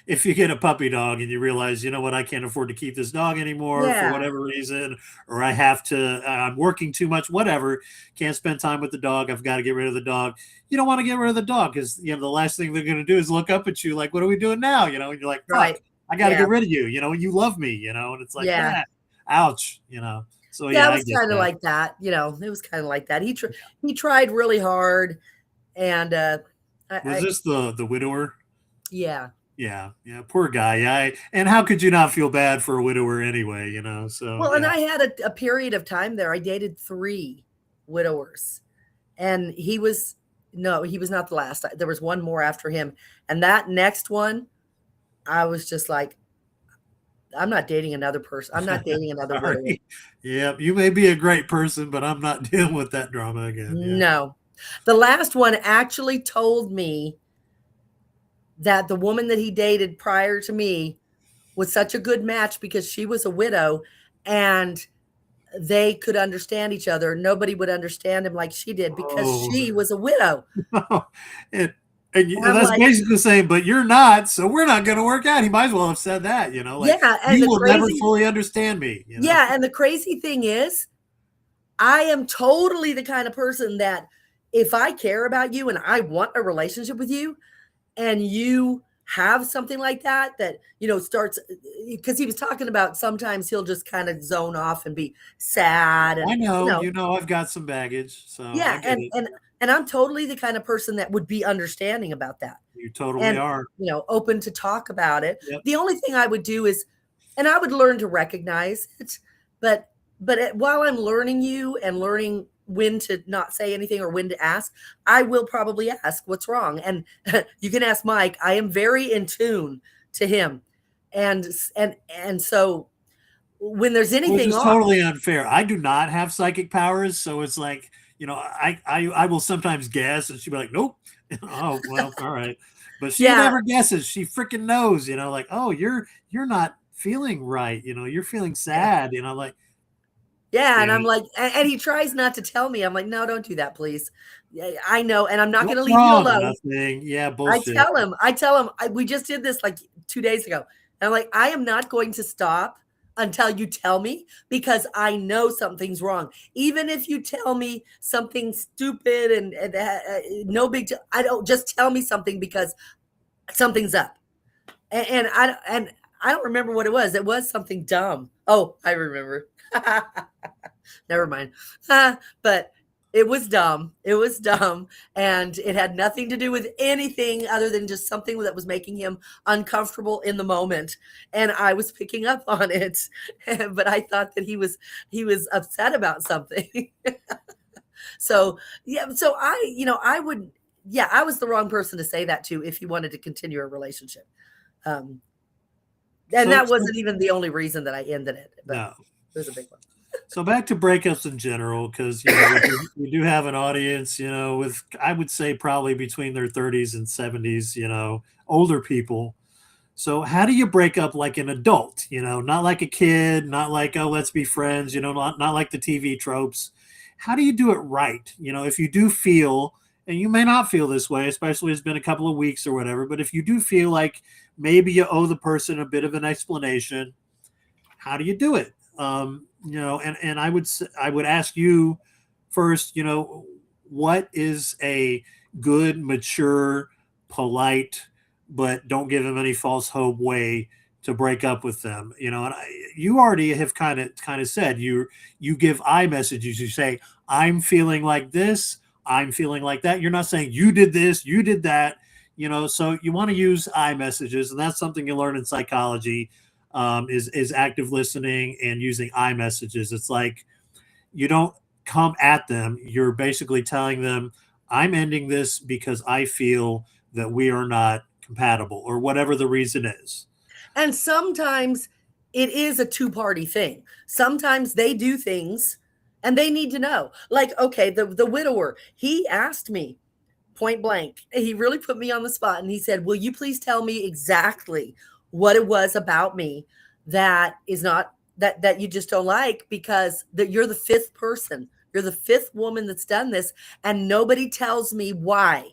if you get a puppy dog and you realize, you know what, I can't afford to keep this dog anymore for Yeah, whatever reason, or I have to, I'm working too much, whatever, can't spend time with the dog, I've got to get rid of the dog. You don't want to get rid of the dog because, the last thing they're going to do is look up at you like, what are we doing now? And you're like, fuck, right. I got to Yeah. get rid of you, you love me, and it's like, Yeah. ouch. So Yeah, yeah, it I was get kinda that. like that, it was kinda like that. He tried really hard, and, Was I this the widower? yeah. Yeah, poor guy. Yeah, and how could you not feel bad for a widower anyway? So Well, and yeah. I had a period of time there. I dated 3 widowers, and he was not the last. There was one more after him, and that next one, I was just like, "I'm not dating another person. I'm not dating another widower." Sorry. Yeah, you may be a great person, but I'm not dealing with that drama again. Yeah. No. The last one actually told me that the woman that he dated prior to me was such a good match because she was a widow, and they could understand each other. Nobody would understand him like she did because Oh, she was a widow. and, And and I'm that's like, basically saying, but you're not, so we're not going to work out. He might as well have said that. Like yeah, and you will never fully understand me. the crazy thing is, I am totally the kind of person that if I care about you and I want a relationship with you, and you have something like that starts because he was talking about sometimes he'll just kind of zone off and be sad I and know, I've got some baggage, so I yeah, get it. and I'm totally the kind of person that would be understanding about that You totally and are. open to talk about it. Yep. The only thing I would do is and I would learn to recognize it, but while I'm learning you and learning when to not say anything or when to ask, I will probably ask what's wrong. And you can ask Mike. I am very in tune to him, and so when there's Which anything is off, totally unfair. I do not have psychic powers, so it's like, I will sometimes guess, and she'd be like, "Nope." Oh well, all right. But she yeah, never guesses. She freaking knows. Like, oh, you're not feeling right. You're feeling yeah, sad. Like, yeah. And I'm yeah, like, and he tries not to tell me. I'm like, no, don't do that, please. Yeah, I know, and I'm not going to what's leave you wrong? alone. Nothing. Yeah, bullshit. I tell him, we just did this like 2 days ago. And I'm like, I am not going to stop until you tell me because I know something's wrong. Even if you tell me something stupid and no big deal, I don't just tell me something because something's up. And I don't remember what it was. It was something dumb. Oh, I remember. Never mind. But it was dumb. It was dumb. And it had nothing to do with anything other than just something that was making him uncomfortable in the moment. And I was picking up on it. But I thought that he was upset about something. So yeah, so I would I was the wrong person to say that to if you wanted to continue a relationship. Um And So, that wasn't even the only reason that I ended it, but no. it was a big one. So back to breakups in general, because we do have an audience, with I would say probably between their 30s and 70s, older people. So how do you break up like an adult? Not like a kid, not like, oh, let's be friends. Not like the TV tropes. How do you do it right? If you do feel, and you may not feel this way, especially it's been a couple of weeks or whatever, but if you do feel like maybe you owe the person a bit of an explanation, how do you do it? And I would ask you first, what is a good, mature, polite, but don't give them any false hope way to break up with them? And you already have kind of said you give I messages. You say, I'm feeling like this, I'm feeling like that. You're not saying you did this, you did that. So you want to use I messages, and that's something you learn in psychology. Is active listening and using I messages. It's like you don't come at them. You're basically telling them, I'm ending this because I feel that we are not compatible, or whatever the reason is. And sometimes it is a two-party thing. Sometimes they do things and they need to know. Like, okay, the widower, he asked me point blank. He really put me on the spot and he said, "Will you please tell me exactly what it was about me that is not that you just don't like, because that you're the fifth person. You're the fifth woman that's done this and nobody tells me why."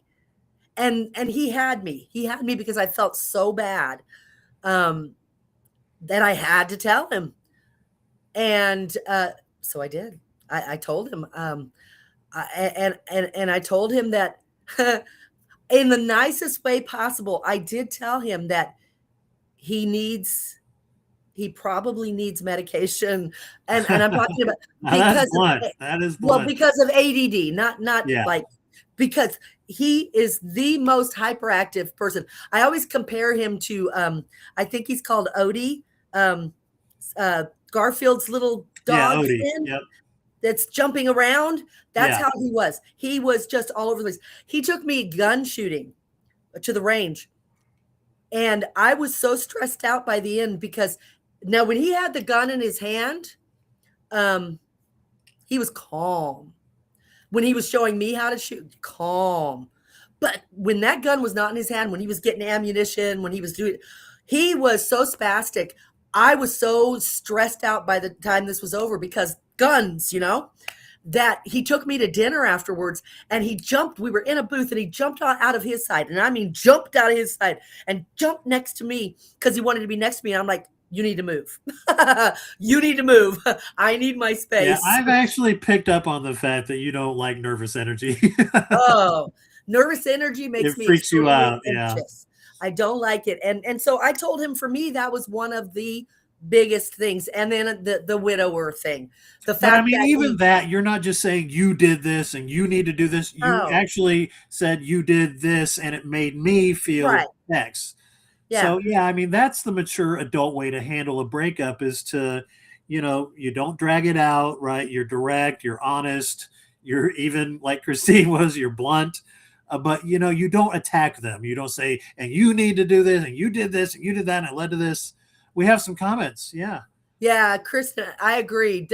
And he had me. He had me because I felt so bad, um that I had to tell him. And so I did. I told him, and I told him that in the nicest way possible. I did tell him that he needs he probably needs medication, and I'm talking about Now that's because blunt. of, That is well, blunt. because of ADD, not Yeah. like, because he is the most hyperactive person. I always compare him to I think he's called Odie, um, Garfield's little Yeah. dog Odie. Finn Yep. that's jumping around. That's Yeah. how he was. He was just all over the place. He took me gun shooting to the range. And I was so stressed out by the end because now when he had the gun in his hand, um, he was calm. When he was showing me how to shoot, calm. But when that gun was not in his hand, when he was getting ammunition, when he was doing, he was so spastic. I was so stressed out by the time this was over because guns, that he took me to dinner afterwards and he jumped. We were in a booth and he jumped out of his side. And I mean, jumped out of his side and jumped next to me because he wanted to be next to me. And I'm like, you need to move. You need to move. I need my Yeah. space. I've actually picked up on the fact that you don't like nervous energy. Oh, nervous energy It makes me freaks you extremely out. Yeah. anxious. I don't like it. And so I told him, for me that was one of the biggest things. And then the widower thing. The But I fact mean, that even he that, you're not just saying you did this and you need to do this. You oh, actually said you did this and it made me feel right. X. Yeah. So, yeah, I mean, that's the mature adult way to handle a breakup, is to, you don't drag it out, right? You're direct, you're honest, you're even like Christine was, you're blunt. But, you don't attack them. You don't say, and you need to do this and you did this and you did that and it led to this. We have some comments. Yeah. Yeah, Kristen, I agree.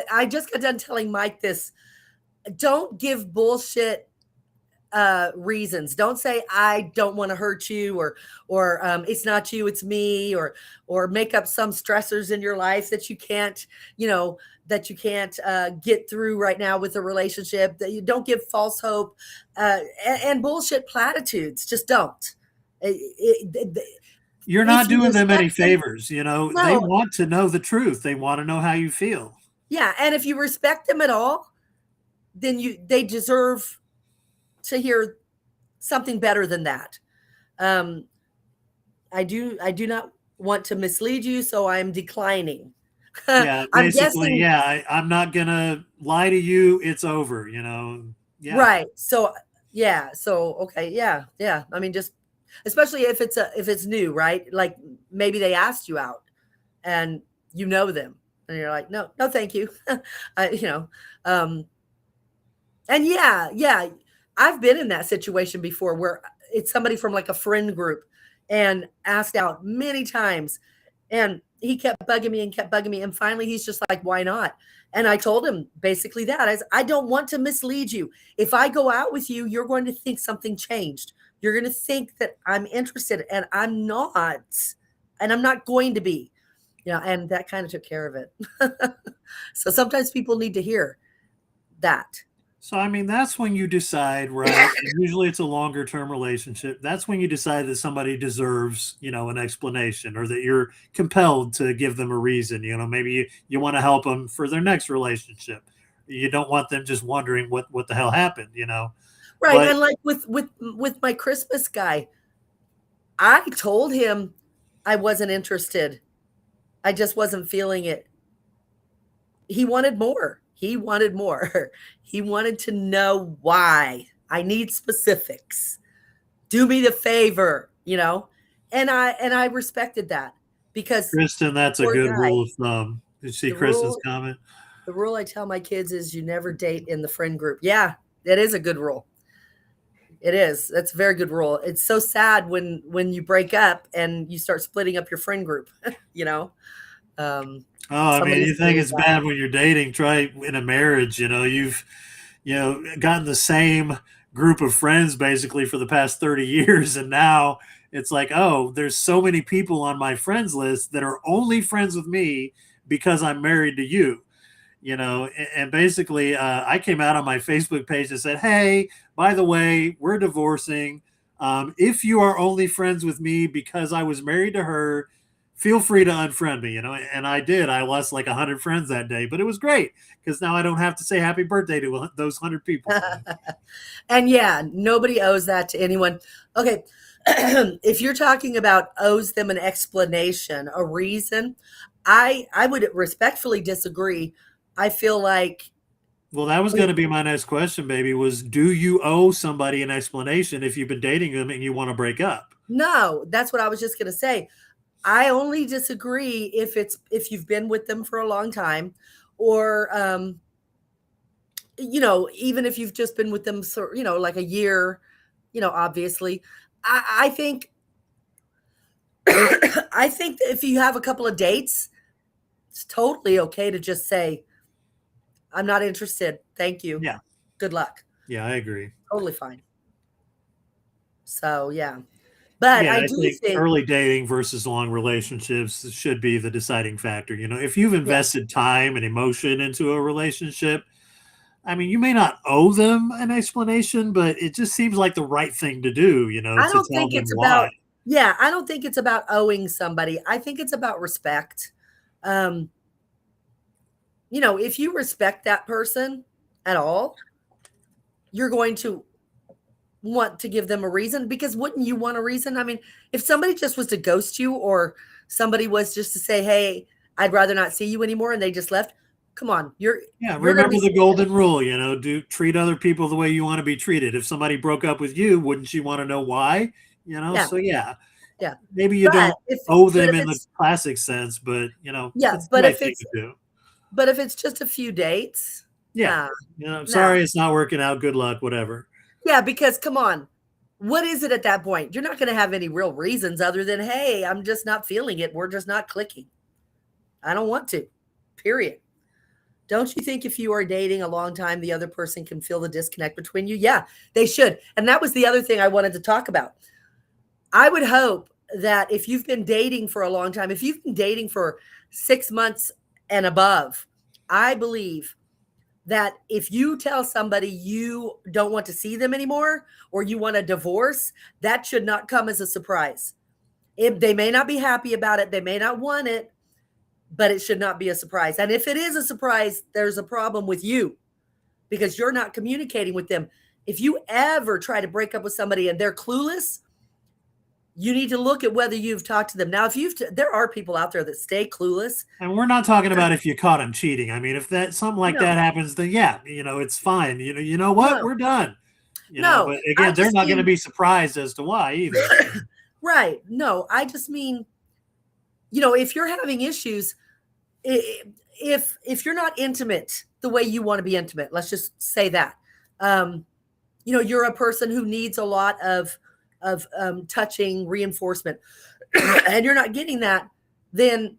I just got done telling Mike this. Don't give bullshit reasons. Don't say I don't want to hurt you, or it's not you, it's me, or make up some stressors in your life that you can't, get through right now with a relationship. That you don't give false hope, and bullshit platitudes. Just don't. You're If not you doing them any respect them, favors. They no, want to know the truth. They want to know how you feel. yeah, and if you respect them at all, then they deserve to hear something better than that. Um, I do not want to mislead you, so I'm declining. Yeah, I'm basically, guessing, yeah, I'm not gonna lie to you. It's over. Yeah, right. So yeah, so okay, yeah, yeah. I mean, just especially if it's new, right? Like maybe they asked you out and you know them, and you're like, no, no, thank you. I, um, and yeah, yeah, I've been in that situation before where it's somebody from like a friend group and asked out many times. And he kept bugging me and kept bugging me. And finally, he's just like, why not? And I told him basically that I don't want to mislead you. If I go out with you, you're going to think something changed. You're going to think that I'm interested, and I'm not. And I'm not going to be. And that kind of took care of it. So sometimes people need to hear that. So, I mean, that's when you decide, right? And usually it's a longer term relationship. That's when you decide that somebody deserves, an explanation, or that you're compelled to give them a reason. Maybe you want to help them for their next relationship. You don't want them just wondering what the hell happened. Right. But And like with my Christmas guy, I told him I wasn't interested. I just wasn't feeling it. He wanted more. He wanted more. He wanted to know why. I need specifics. Do me the favor. And I respected that, because Kristen, that's a poor good guy. rule of thumb. Did you see The Kristen's rule comment? the rule I tell my kids is you never date in the friend group. Yeah, it is a good rule. It is. That's a very good rule. It's so sad when you break up and you start splitting up your friend group. you know. Oh, I mean, Somebody's you think doing it's that. bad when you're dating? Try in a marriage. You've gotten the same group of friends basically for the past 30 years, and now it's like, oh, there's so many people on my friends list that are only friends with me because I'm married to you. And basically, I came out on my Facebook page and said, hey, by the way, we're divorcing. If you are only friends with me because I was married to her, feel free to unfriend me. And I did. I lost like 100 friends that day, but it was great because now I don't have to say happy birthday to those 100 people. And yeah, nobody owes that to anyone. Okay. If you're talking about owes them an explanation, a reason, I would respectfully disagree. I feel like Well, that was going to be my next question, baby, was do you owe somebody an explanation if you've been dating them and you want to break up? no, that's what I was just going to say. I only disagree if you've been with them for a long time, or even if you've just been with them, like a year, obviously. I think I think that if you have a couple of dates, it's totally okay to just say, I'm not interested. Thank you. Yeah. Good luck. Yeah, I agree. Totally fine. So yeah. But Yeah, I I do think think, early dating versus long relationships should be the deciding factor. If you've yes, invested time and emotion into a relationship, I mean, you may not owe them an explanation, but it just seems like the right thing to do, I to don't tell think them it's why. about, yeah, I don't think it's about owing somebody. I think it's about respect. Um, if you respect that person at all, you're going to want to give them a reason, because wouldn't you want a reason? I mean, if somebody just was to ghost you, or somebody was just to say, "Hey, I'd rather not see you anymore," and they just left, come on, Yeah, you're going to remember be the golden rule, do treat other people the way you want to be treated. If somebody broke up with you, wouldn't you want to know why? yeah, So yeah, yeah. maybe you But don't if owe but them if in the it's classic sense, but yeah, it's the right thing to do. but if it's just a few dates, Yeah. nah, I'm nah. sorry it's not working out. Good luck, whatever. Yeah, because come on. What is it at that point? You're not going to have any real reasons other than, "Hey, I'm just not feeling it. We're just not clicking. I don't want to." Period. Don't you think if you are dating a long time, the other person can feel the disconnect between you? Yeah, they should. And that was the other thing I wanted to talk about. I would hope that if you've been dating for a long time, if you've been dating for 6 months and above, I believe that if you tell somebody you don't want to see them anymore, or you want a divorce, that should not come as a surprise. If they may not be happy about it, they may not want it, but it should not be a surprise. And if it is a surprise, there's a problem with you, because you're not communicating with them. If you ever try to break up with somebody and they're clueless, you need to look at whether you've talked to them. Now, there are people out there that stay clueless. And we're not talking about if you caught him cheating. I mean, if that something like No, that happens, then yeah, it's fine. You know what? no, We're done. no. But I again, they're just not going to mean, be surprised as to why either. So. right. No, I just mean, if you're having issues, if you're not intimate the way you want to be intimate, let's just say that, um, you're a person who needs a lot of touching reinforcement, and you're not getting that. then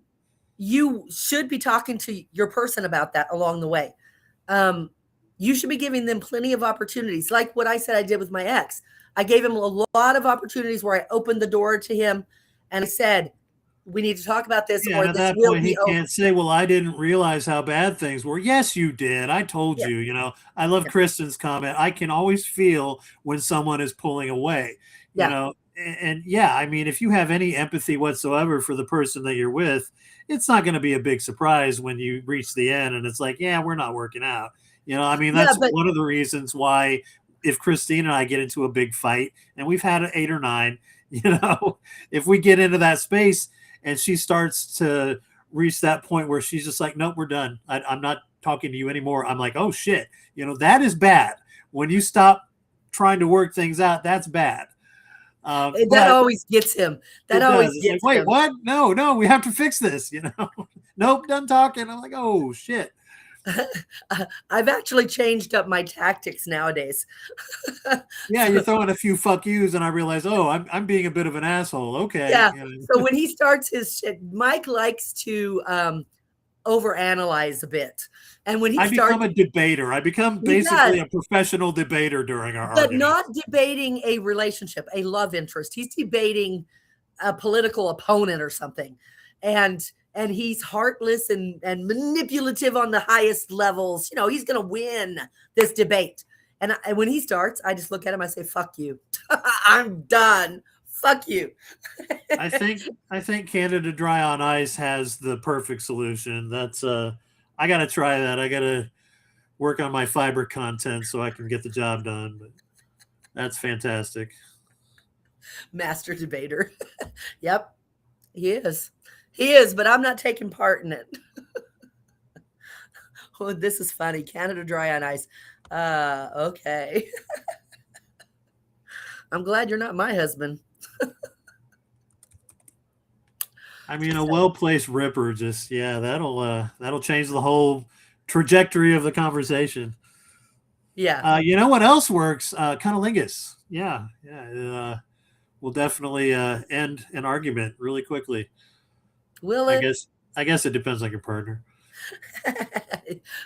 you should be talking to your person about that along the way. Um, you should be giving them plenty of opportunities. Like what I said I did with my ex. I gave him a lot of opportunities where I opened the door to him and I said, we need to talk about this Yeah, and or at this that will point, be he over. can't say, "Well, I didn't realize how bad things were." Yes, you did. I told Yeah, you. I love yeah, Kristen's comment. I can always feel when someone is pulling away. yeah, And yeah, I mean, if you have any empathy whatsoever for the person that you're with, it's not going to be a big surprise when you reach the end and it's like, yeah, we're not working out. I mean, yeah. that's But one of the reasons why if Christine and I get into a big fight, and we've had 8 or 9, you know, if we get into that space and she starts to reach that point where she's just like, nope, we're done. I'm not talking to you anymore. I'm like, oh shit, that is bad. When you stop trying to work things out, that's bad. that But always gets him. That it does. always It's like, gets wait, him. what? No, no, we have to fix this. Nope, done talking. I'm like, oh shit. I've actually changed up my tactics nowadays. Yeah, you're So, throwing a few fuck yous, and I realize, oh, I'm being a bit of an asshole. Okay. yeah. So when he starts his shit, Mike likes to overanalyze a bit. And when he I starts, become a debater. I become he does, basically a professional debater during our but not arguments. debating a relationship, a love interest. He's debating a political opponent or something. And he's heartless and manipulative on the highest levels. He's going to win this debate. And when he starts, I just look at him. I say, "Fuck you. I'm done. Fuck you." I think Canada Dry on Ice has the perfect solution. That's I gotta try that. I gotta work on my fiber content so I can get the job done. But that's fantastic. Master debater. Yep, he is. He is, but I'm not taking part in it. Oh, this is funny. Canada Dry on Ice. Okay. I'm glad you're not my husband. I mean, a Just well placed ripper just that'll change the whole trajectory of the conversation. yeah. You know what else works? Cunnilingus. Yeah, yeah. Will definitely end an argument really quickly. Will I it? guess. I guess it depends on your partner.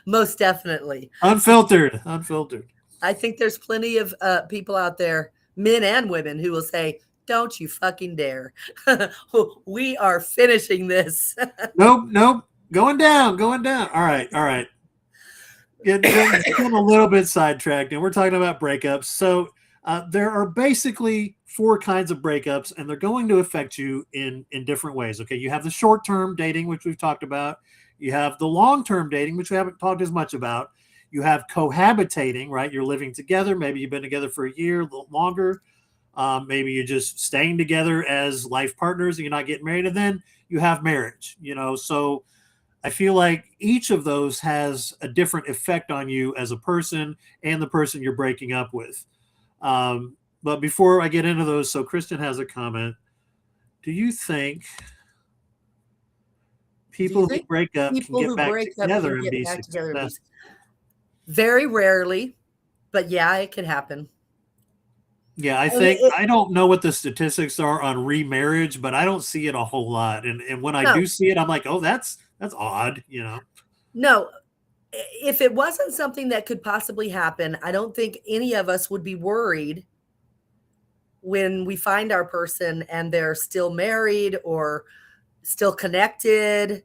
Most definitely. Unfiltered, unfiltered. I think there's plenty of people out there, men and women, who will say, "Don't you fucking dare. We are finishing this." Nope, nope. Going down, going down. All right, all right. Getting a little bit sidetracked, and we're talking about breakups. So there are basically 4 kinds of breakups, and they're going to affect you in different ways. Okay, you have the short term dating, which we've talked about. You have the long term dating, which we haven't talked as much about. You have cohabitating, right? You're living together. Maybe you've been together for a year, a little longer. Maybe you're just staying together as life partners, and you're not getting married. And then you have marriage. So I feel like each of those has a different effect on you as a person and the person you're breaking up with. But before I get into those, so Kristen has a comment. Do you think Do you people who think break up can people get who back break up can together and get be back together and be successful? very rarely, but yeah, it can happen. Yeah, I And think I don't know what the statistics are on remarriage, but I don't see it a whole lot. And when I no, do see it, I'm like, oh, that's odd. no. If it wasn't something that could possibly happen, I don't think any of us would be worried when we find our person and they're still married or still connected.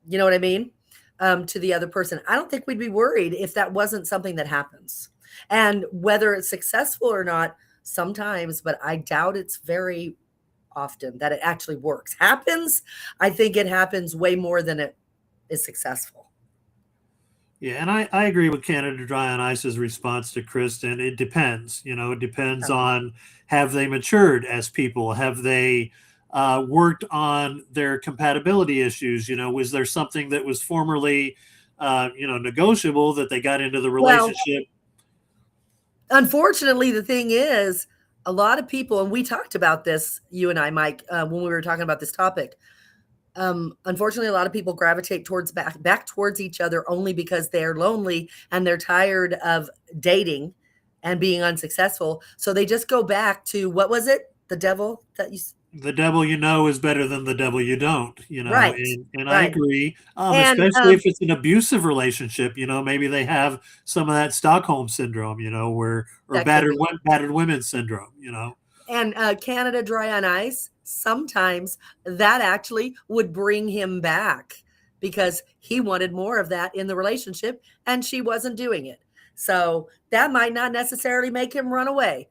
You know what I mean? To the other person. I don't think we'd be worried if that wasn't something that happens. And whether it's successful or not, sometimes, but I doubt it's very often that it actually works. Happens. I think it happens way more than it is successful. Yeah, and I agree with Canada Dry on Ice's response to Kristen. It depends. It depends Yeah. on have they matured as people? Have they worked on their compatibility issues? Was there something that was formerly, negotiable that they got into the Well, relationship? unfortunately, the thing is, a lot of people, and we talked about this, you and I, Mike, when we were talking about this topic. Unfortunately, a lot of people gravitate towards back towards each other only because they're lonely and they're tired of dating and being unsuccessful. So they just go back to what was it? The devil that you the devil you know is better than the devil you don't, Right, and I right. agree, And especially if it's an abusive relationship, maybe they have some of that Stockholm syndrome, where, or that could be. battered women syndrome. And Canada Dry on Ice, sometimes that actually would bring him back because he wanted more of that in the relationship and she wasn't doing it. So that might not necessarily make him run away.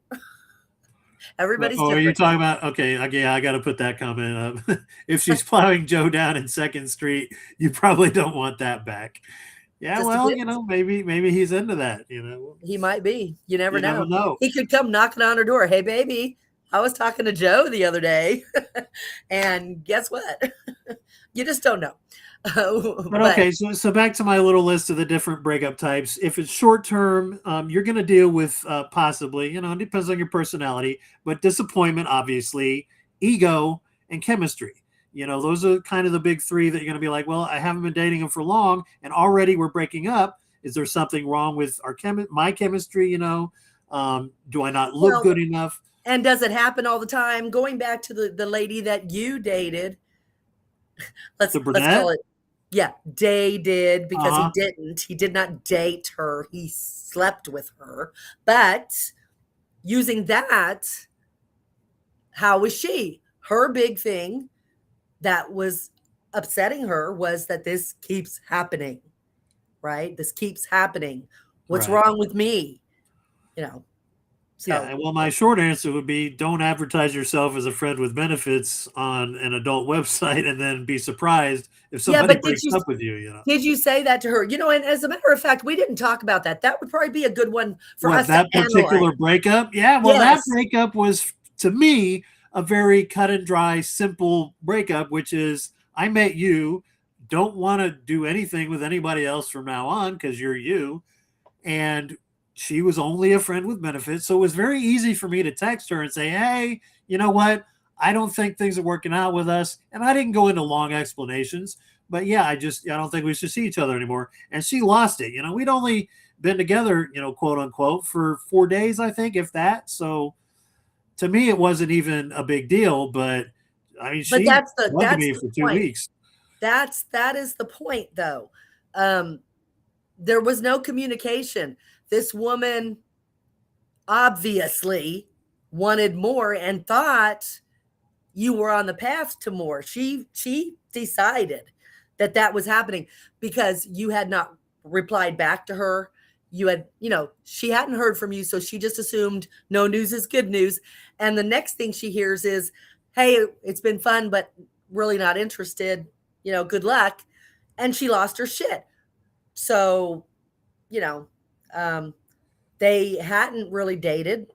Everybody's Oh, are you different. talking about? Okay, yeah, I got to put that comment up. If she's plowing Joe down in Second Street, you probably don't want that back. Yeah, Just a well, bit. maybe he's into that. He might be. You never You never know. know. He could come knocking on her door. Hey, baby, I was talking to Joe the other day. And guess what? You just don't know. But But okay, so back to my little list of the different breakup types. If it's short term, you're going to deal with possibly, it depends on your personality, but disappointment, obviously, ego, and chemistry. Those are kind of the big three that you're going to be like, well, I haven't been dating him for long, and already we're breaking up. Is there something wrong with my chemistry? Do I not look well, good enough? and does it happen all the time? Going back to the lady that you dated, let's The let's call brunette? it, yeah, dated, Uh because huh. he did not date her. He slept with her. But using that, how was she? Her big thing that was upsetting her was that this keeps happening, right? This keeps happening. What's Right. wrong with me? You know. Yeah, So, and well, my short answer would be don't advertise yourself as a friend with benefits on an adult website and then be surprised if yeah, somebody but breaks up with. did you say that to her? And as a matter of fact, we didn't talk about that. That would probably be a good one for What, us to that analyze. particular breakup? Yeah, well, that Yes. breakup was to me a very cut and dry, simple breakup, which is I met you, don't want to do anything with anybody else from now on because you're you. And she was only a friend with benefits. So it was very easy for me to text her and say, hey, you know what? I don't think things are working out with us. And I didn't go into long explanations, but yeah, I don't think we should see each other anymore. And she lost it. We'd only been together, quote unquote, for 4 days, I think, if that. So to me, it wasn't even a big deal. But I mean, But she bugged me for two point. weeks. That is the point though. Um, there was no communication. This woman obviously wanted more and thought you were on the path to more. She decided that that was happening because you had not replied back to her. You had, she hadn't heard from you, so she just assumed no news is good news. And the next thing she hears is, "Hey, it's been fun, but really not interested. Good luck." And she lost her shit. So, you know, um, they hadn't really dated.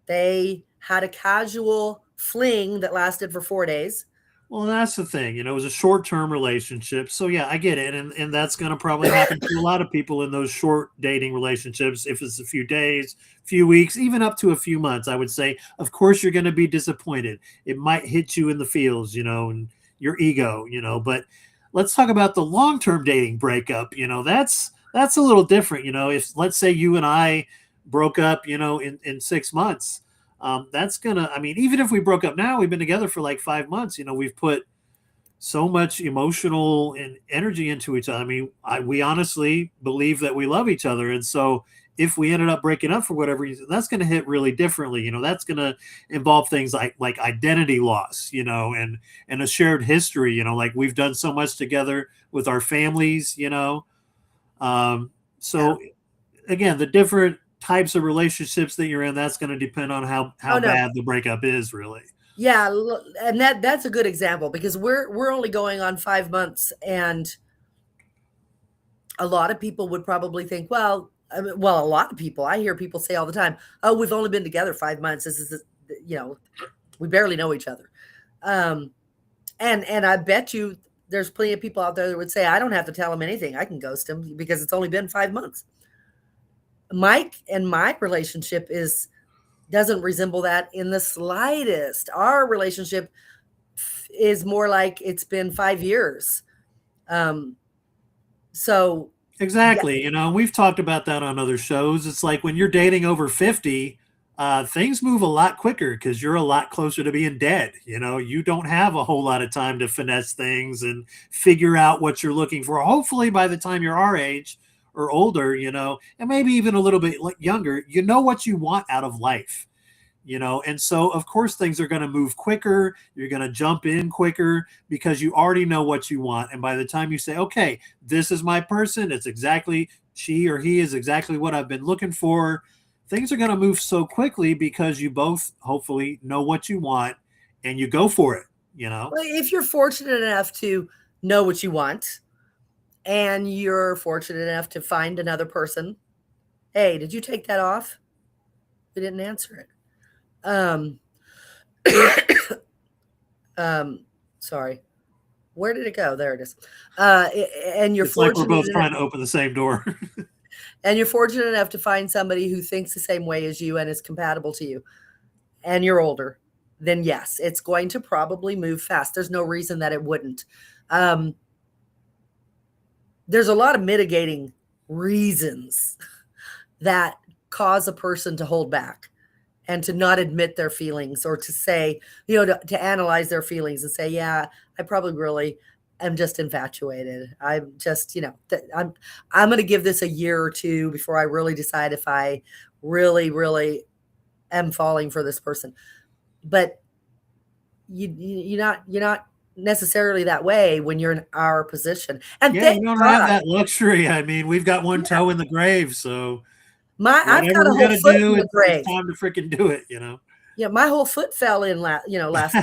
They had a casual fling that lasted for 4 days. Well, that's the thing. It was a short-term relationship. So yeah, I get it. And that's going to probably happen to a lot of people in those short dating relationships. If it's a few days, few weeks, even up to a few months, I would say, of course, you're going to be disappointed. It might hit you in the feels, and your ego. But let's talk about the long-term dating breakup. That's a little different. If let's say you and I broke up, in 6 months, that's gonna, I mean, even if we broke up now, we've been together for like 5 months. We've put so much emotional and energy into each other. I mean, we honestly believe that we love each other. And so if we ended up breaking up for whatever reason, that's going to hit really differently. That's going to involve things like identity loss, and a shared history. Like we've done so much together with our families. Um, Yeah. so again, the different types of relationships that you're in, that's going to depend on how Oh no. bad the breakup is, really. Yeah, and that's a good example because we're only going on 5 months, and a lot of people would probably think, well, a lot of people. I hear people say all the time, "Oh, we've only been together 5 months. This is, we barely know each other." Um, and I bet you there's plenty of people out there that would say, "I don't have to tell him anything. I can ghost him because it's only been 5 months." Mike and my relationship is doesn't resemble that in the slightest. Our relationship is more like it's been 5 years. Um, so yeah, Exactly. We've talked about that on other shows. It's like when you're dating over 50, things move a lot quicker because you're a lot closer to being dead. You know, you don't have a whole lot of time to finesse things and figure out what you're looking for. Hopefully, by the time you're our age or older, you know, and maybe even a little bit younger, you know what you want out of life. You know, and so of course things are going to move quicker. You're going to jump in quicker because you already know what you want. And by the time you say, okay, this is my person, it's exactly, she or he is exactly what I've been looking for, things are going to move so quickly because you both hopefully know what you want and you go for it, you know? Well, if you're fortunate enough to know what you want and you're fortunate enough to find another person, hey, did you take that off? We didn't answer it. Um, sorry. Where did it go? There it is. And you're It's like we're fortunate both enough, trying to open the same door. and you're fortunate enough to find somebody who thinks the same way as you and is compatible to you, and you're older, then yes, it's going to probably move fast. There's no reason that it wouldn't. Um, there's a lot of mitigating reasons that cause a person to hold back and to not admit their feelings, or to say, to analyze their feelings and say, yeah, I probably really am just infatuated. I'm just, I'm going to give this a year or two before I really decide if I really, really am falling for this person. But you're not necessarily that way when you're in our position. And Yeah, you thank don't have God, that luxury. I mean, we've got one yeah, toe in the grave, so I've whatever got a we're whole gonna foot do, in the it's grave. time to freaking do it, you know. Yeah, my whole foot fell in last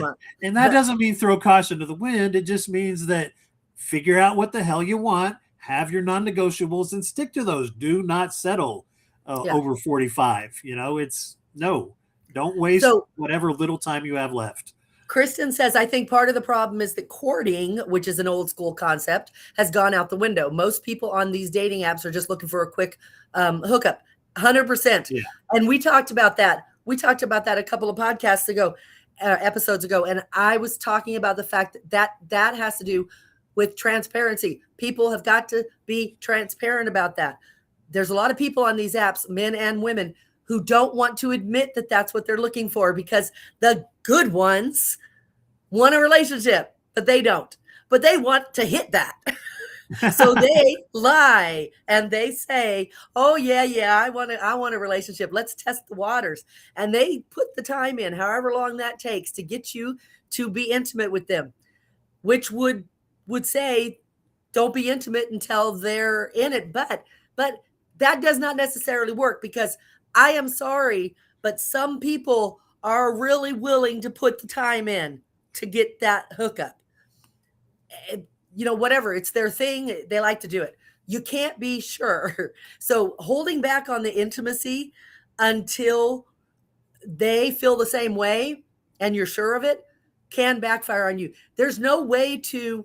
month. And that But doesn't mean throw caution to the wind. It just means that figure out what the hell you want, have your non-negotiables, and stick to those. Do not settle yeah. over 45. You know, it's no. Don't waste So whatever little time you have left. Kristen says, I think part of the problem is that courting, which is an old school concept, has gone out the window. Most people on these dating apps are just looking for a quick hookup, 100%. Yeah. And we talked about that. We talked about that a couple of podcasts ago, episodes ago. And I was talking about the fact that has to do with transparency. People have got to be transparent about that. There's a lot of people on these apps, men and women, who don't want to admit that that's what they're looking for, because the good ones want a relationship, but they don't. But they want to hit that. So they lie and they say, "Oh yeah, I want a relationship. Let's test the waters." And they put the time in, however long that takes, to get you to be intimate with them, which would say don't be intimate until they're in it. But that does not necessarily work, because I am sorry, but some people are really willing to put the time in to get that hookup. Whatever, it's their thing, they like to do it. You can't be sure. So holding back on the intimacy until they feel the same way and you're sure of it can backfire on you. There's no way to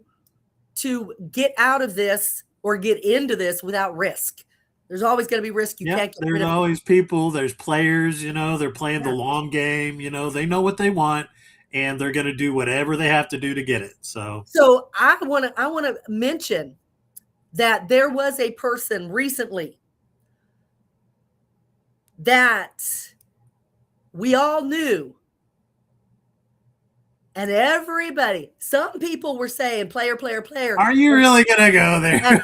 get out of this or get into this without risk. There's always going to be risk. You Yep. can't get rid There's of. always people, there's players, you know, they're playing the Yeah. long game, you know, they know what they want and they're going to do whatever they have to do to get it. So, So I want to mention that there was a person recently that we all knew, and everybody, some people were saying player, player, player, are you really going to go there? and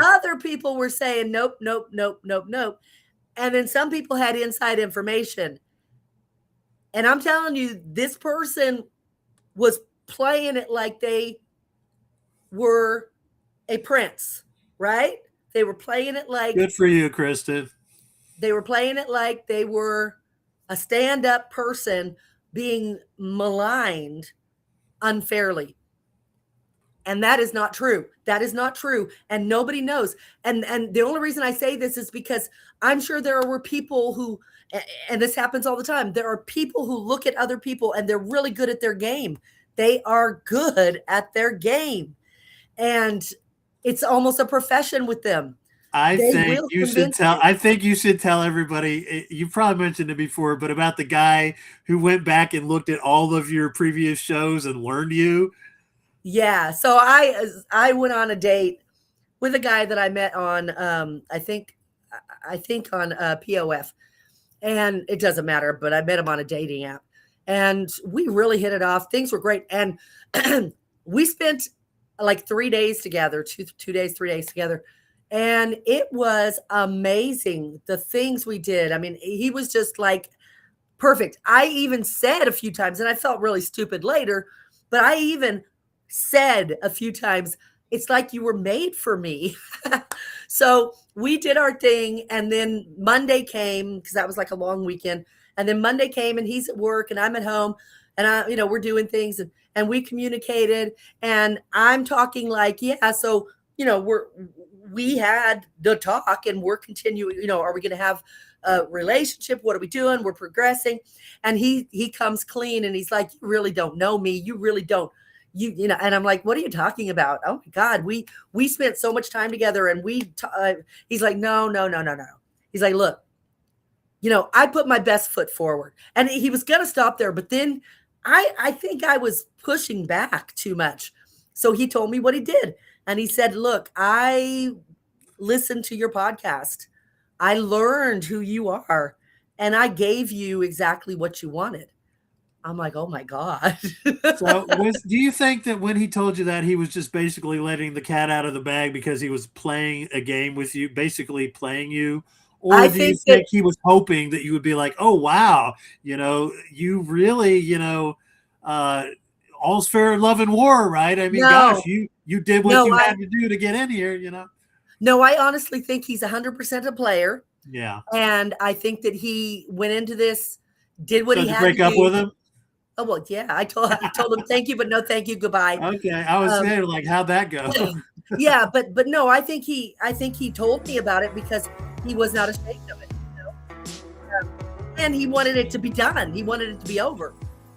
other people were saying nope, nope, nope, nope, nope. And then some people had inside information. And I'm telling you, this person was playing it like they were a prince, right? They were playing it like Good for you, Kristen. they were playing it like they were a stand-up person being maligned unfairly. And that is not true. That is not true. And nobody knows. And the only reason I say this is because I'm sure there were people who, and this happens all the time, there are people who look at other people and they're really good at their game. They are good at their game. And it's almost a profession with them. They will convince you. I think you should tell everybody, you probably mentioned it before, but about the guy who went back and looked at all of your previous shows and learned you. Yeah. So I went on a date with a guy that I met on I think on POF. and it doesn't matter, but I met him on a dating app and we really hit it off. Things were great. And we spent like 3 days together, 2 days, 3 days together. And it was amazing. The things we did. I mean, he was just like perfect. I even said a few times, and I felt really stupid later, but I even said a few times, it's like you were made for me. So we did our thing. And then Monday came because that was like a long weekend. And then Monday came and he's at work and I'm at home and we're doing things and we communicated and I'm talking like, yeah, so, we had the talk and we're continuing, are we going to have a relationship? What are we doing? We're progressing. And he comes clean and he's like, you really don't know me. You really don't. And I'm like, what are you talking about? Oh my God, we spent so much time together and he's like, no. He's like, look, I put my best foot forward and he was going to stop there. But then I think I was pushing back too much. So he told me what he did. And he said, look, I listened to your podcast. I learned who you are and I gave you exactly what you wanted. I'm like, oh my God. So do you think that when he told you that he was just basically letting the cat out of the bag because he was playing a game with you, basically playing you? Or do you think he was hoping that you would be like, oh, wow, you really, all's fair in love and war, right? I mean, gosh, you did what you had to do to get in here, No, I honestly think he's 100% a player. Yeah. And I think that he went into this, did what he had to break up with him? Oh, well, yeah. I told him, thank you, but no, thank you. Goodbye. Okay. I was saying, like, how'd that go? Yeah. But no, I think he told me about it because he was not ashamed of it, and he wanted it to be done. He wanted it to be over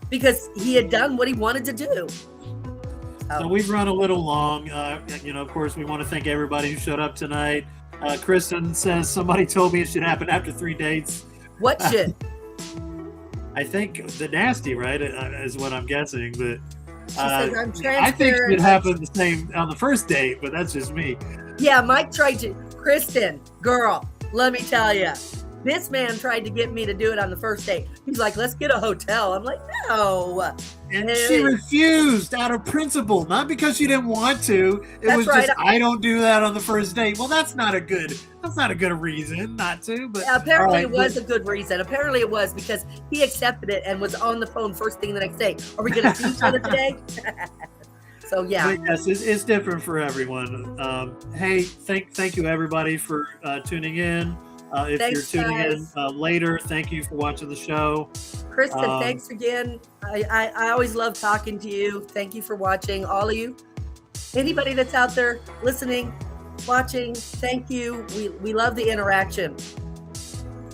because he had done what he wanted to do. So we've run a little long. Of course, we want to thank everybody who showed up tonight. Kristen says somebody told me it should happen after 3 dates. What should? I think the nasty, right, is what I'm guessing. But I think it should happen the same on the first date, but that's just me. Yeah, Mike tried to. Kristen, girl, let me tell you, this man tried to get me to do it on the first date. He's like, let's get a hotel. I'm like, no. And she refused out of principle, not because she didn't want to. It was just, I don't do that on the first date. Well, that's not a good reason not to. But yeah, apparently it was a good reason. Apparently it was because he accepted it and was on the phone first thing the next day. Are we going to see each other today? So yeah. But yes, it's different for everyone. Hey, thank you everybody for tuning in. If you're tuning in later, thank you for watching the show. Kristen, thanks again. I always love talking to you. Thank you for watching, all of you. Anybody that's out there listening, watching, thank you. We love the interaction.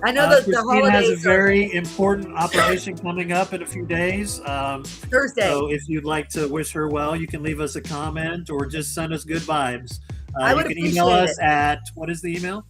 I know that the holidays has a very important operation coming up in a few days. Thursday. So if you'd like to wish her well, you can leave us a comment or just send us good vibes. I would you can email us at, what is the email?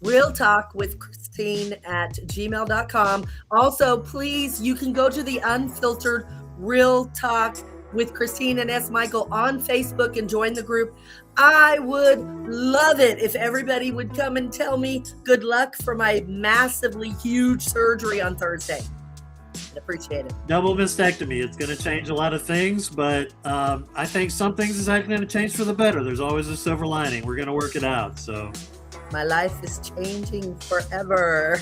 realtalkwithchristine@gmail.com. Also, please, you can go to the Unfiltered Real Talk with Christine and S. Michael on Facebook and join the group. I would love it if everybody would come and tell me good luck for my massively huge surgery on Thursday. I'd appreciate it. Double mastectomy. It's going to change a lot of things, but I think some things is actually going to change for the better. There's always a silver lining. We're going to work it out. So my life is changing forever.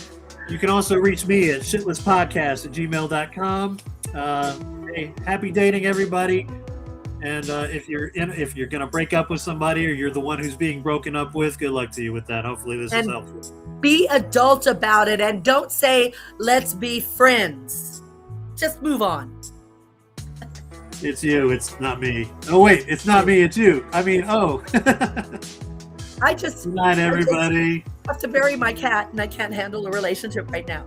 You can also reach me at shitlesspodcast@gmail.com. Hey, happy dating, everybody. And if you're gonna break up with somebody, or you're the one who's being broken up with, good luck to you with that. Hopefully this is helpful. Be adult about it and don't say let's be friends. Just move on. It's you, it's not me. Oh wait, it's not me, it's you. I mean, I just good night, everybody. I have to bury my cat and I can't handle a relationship right now.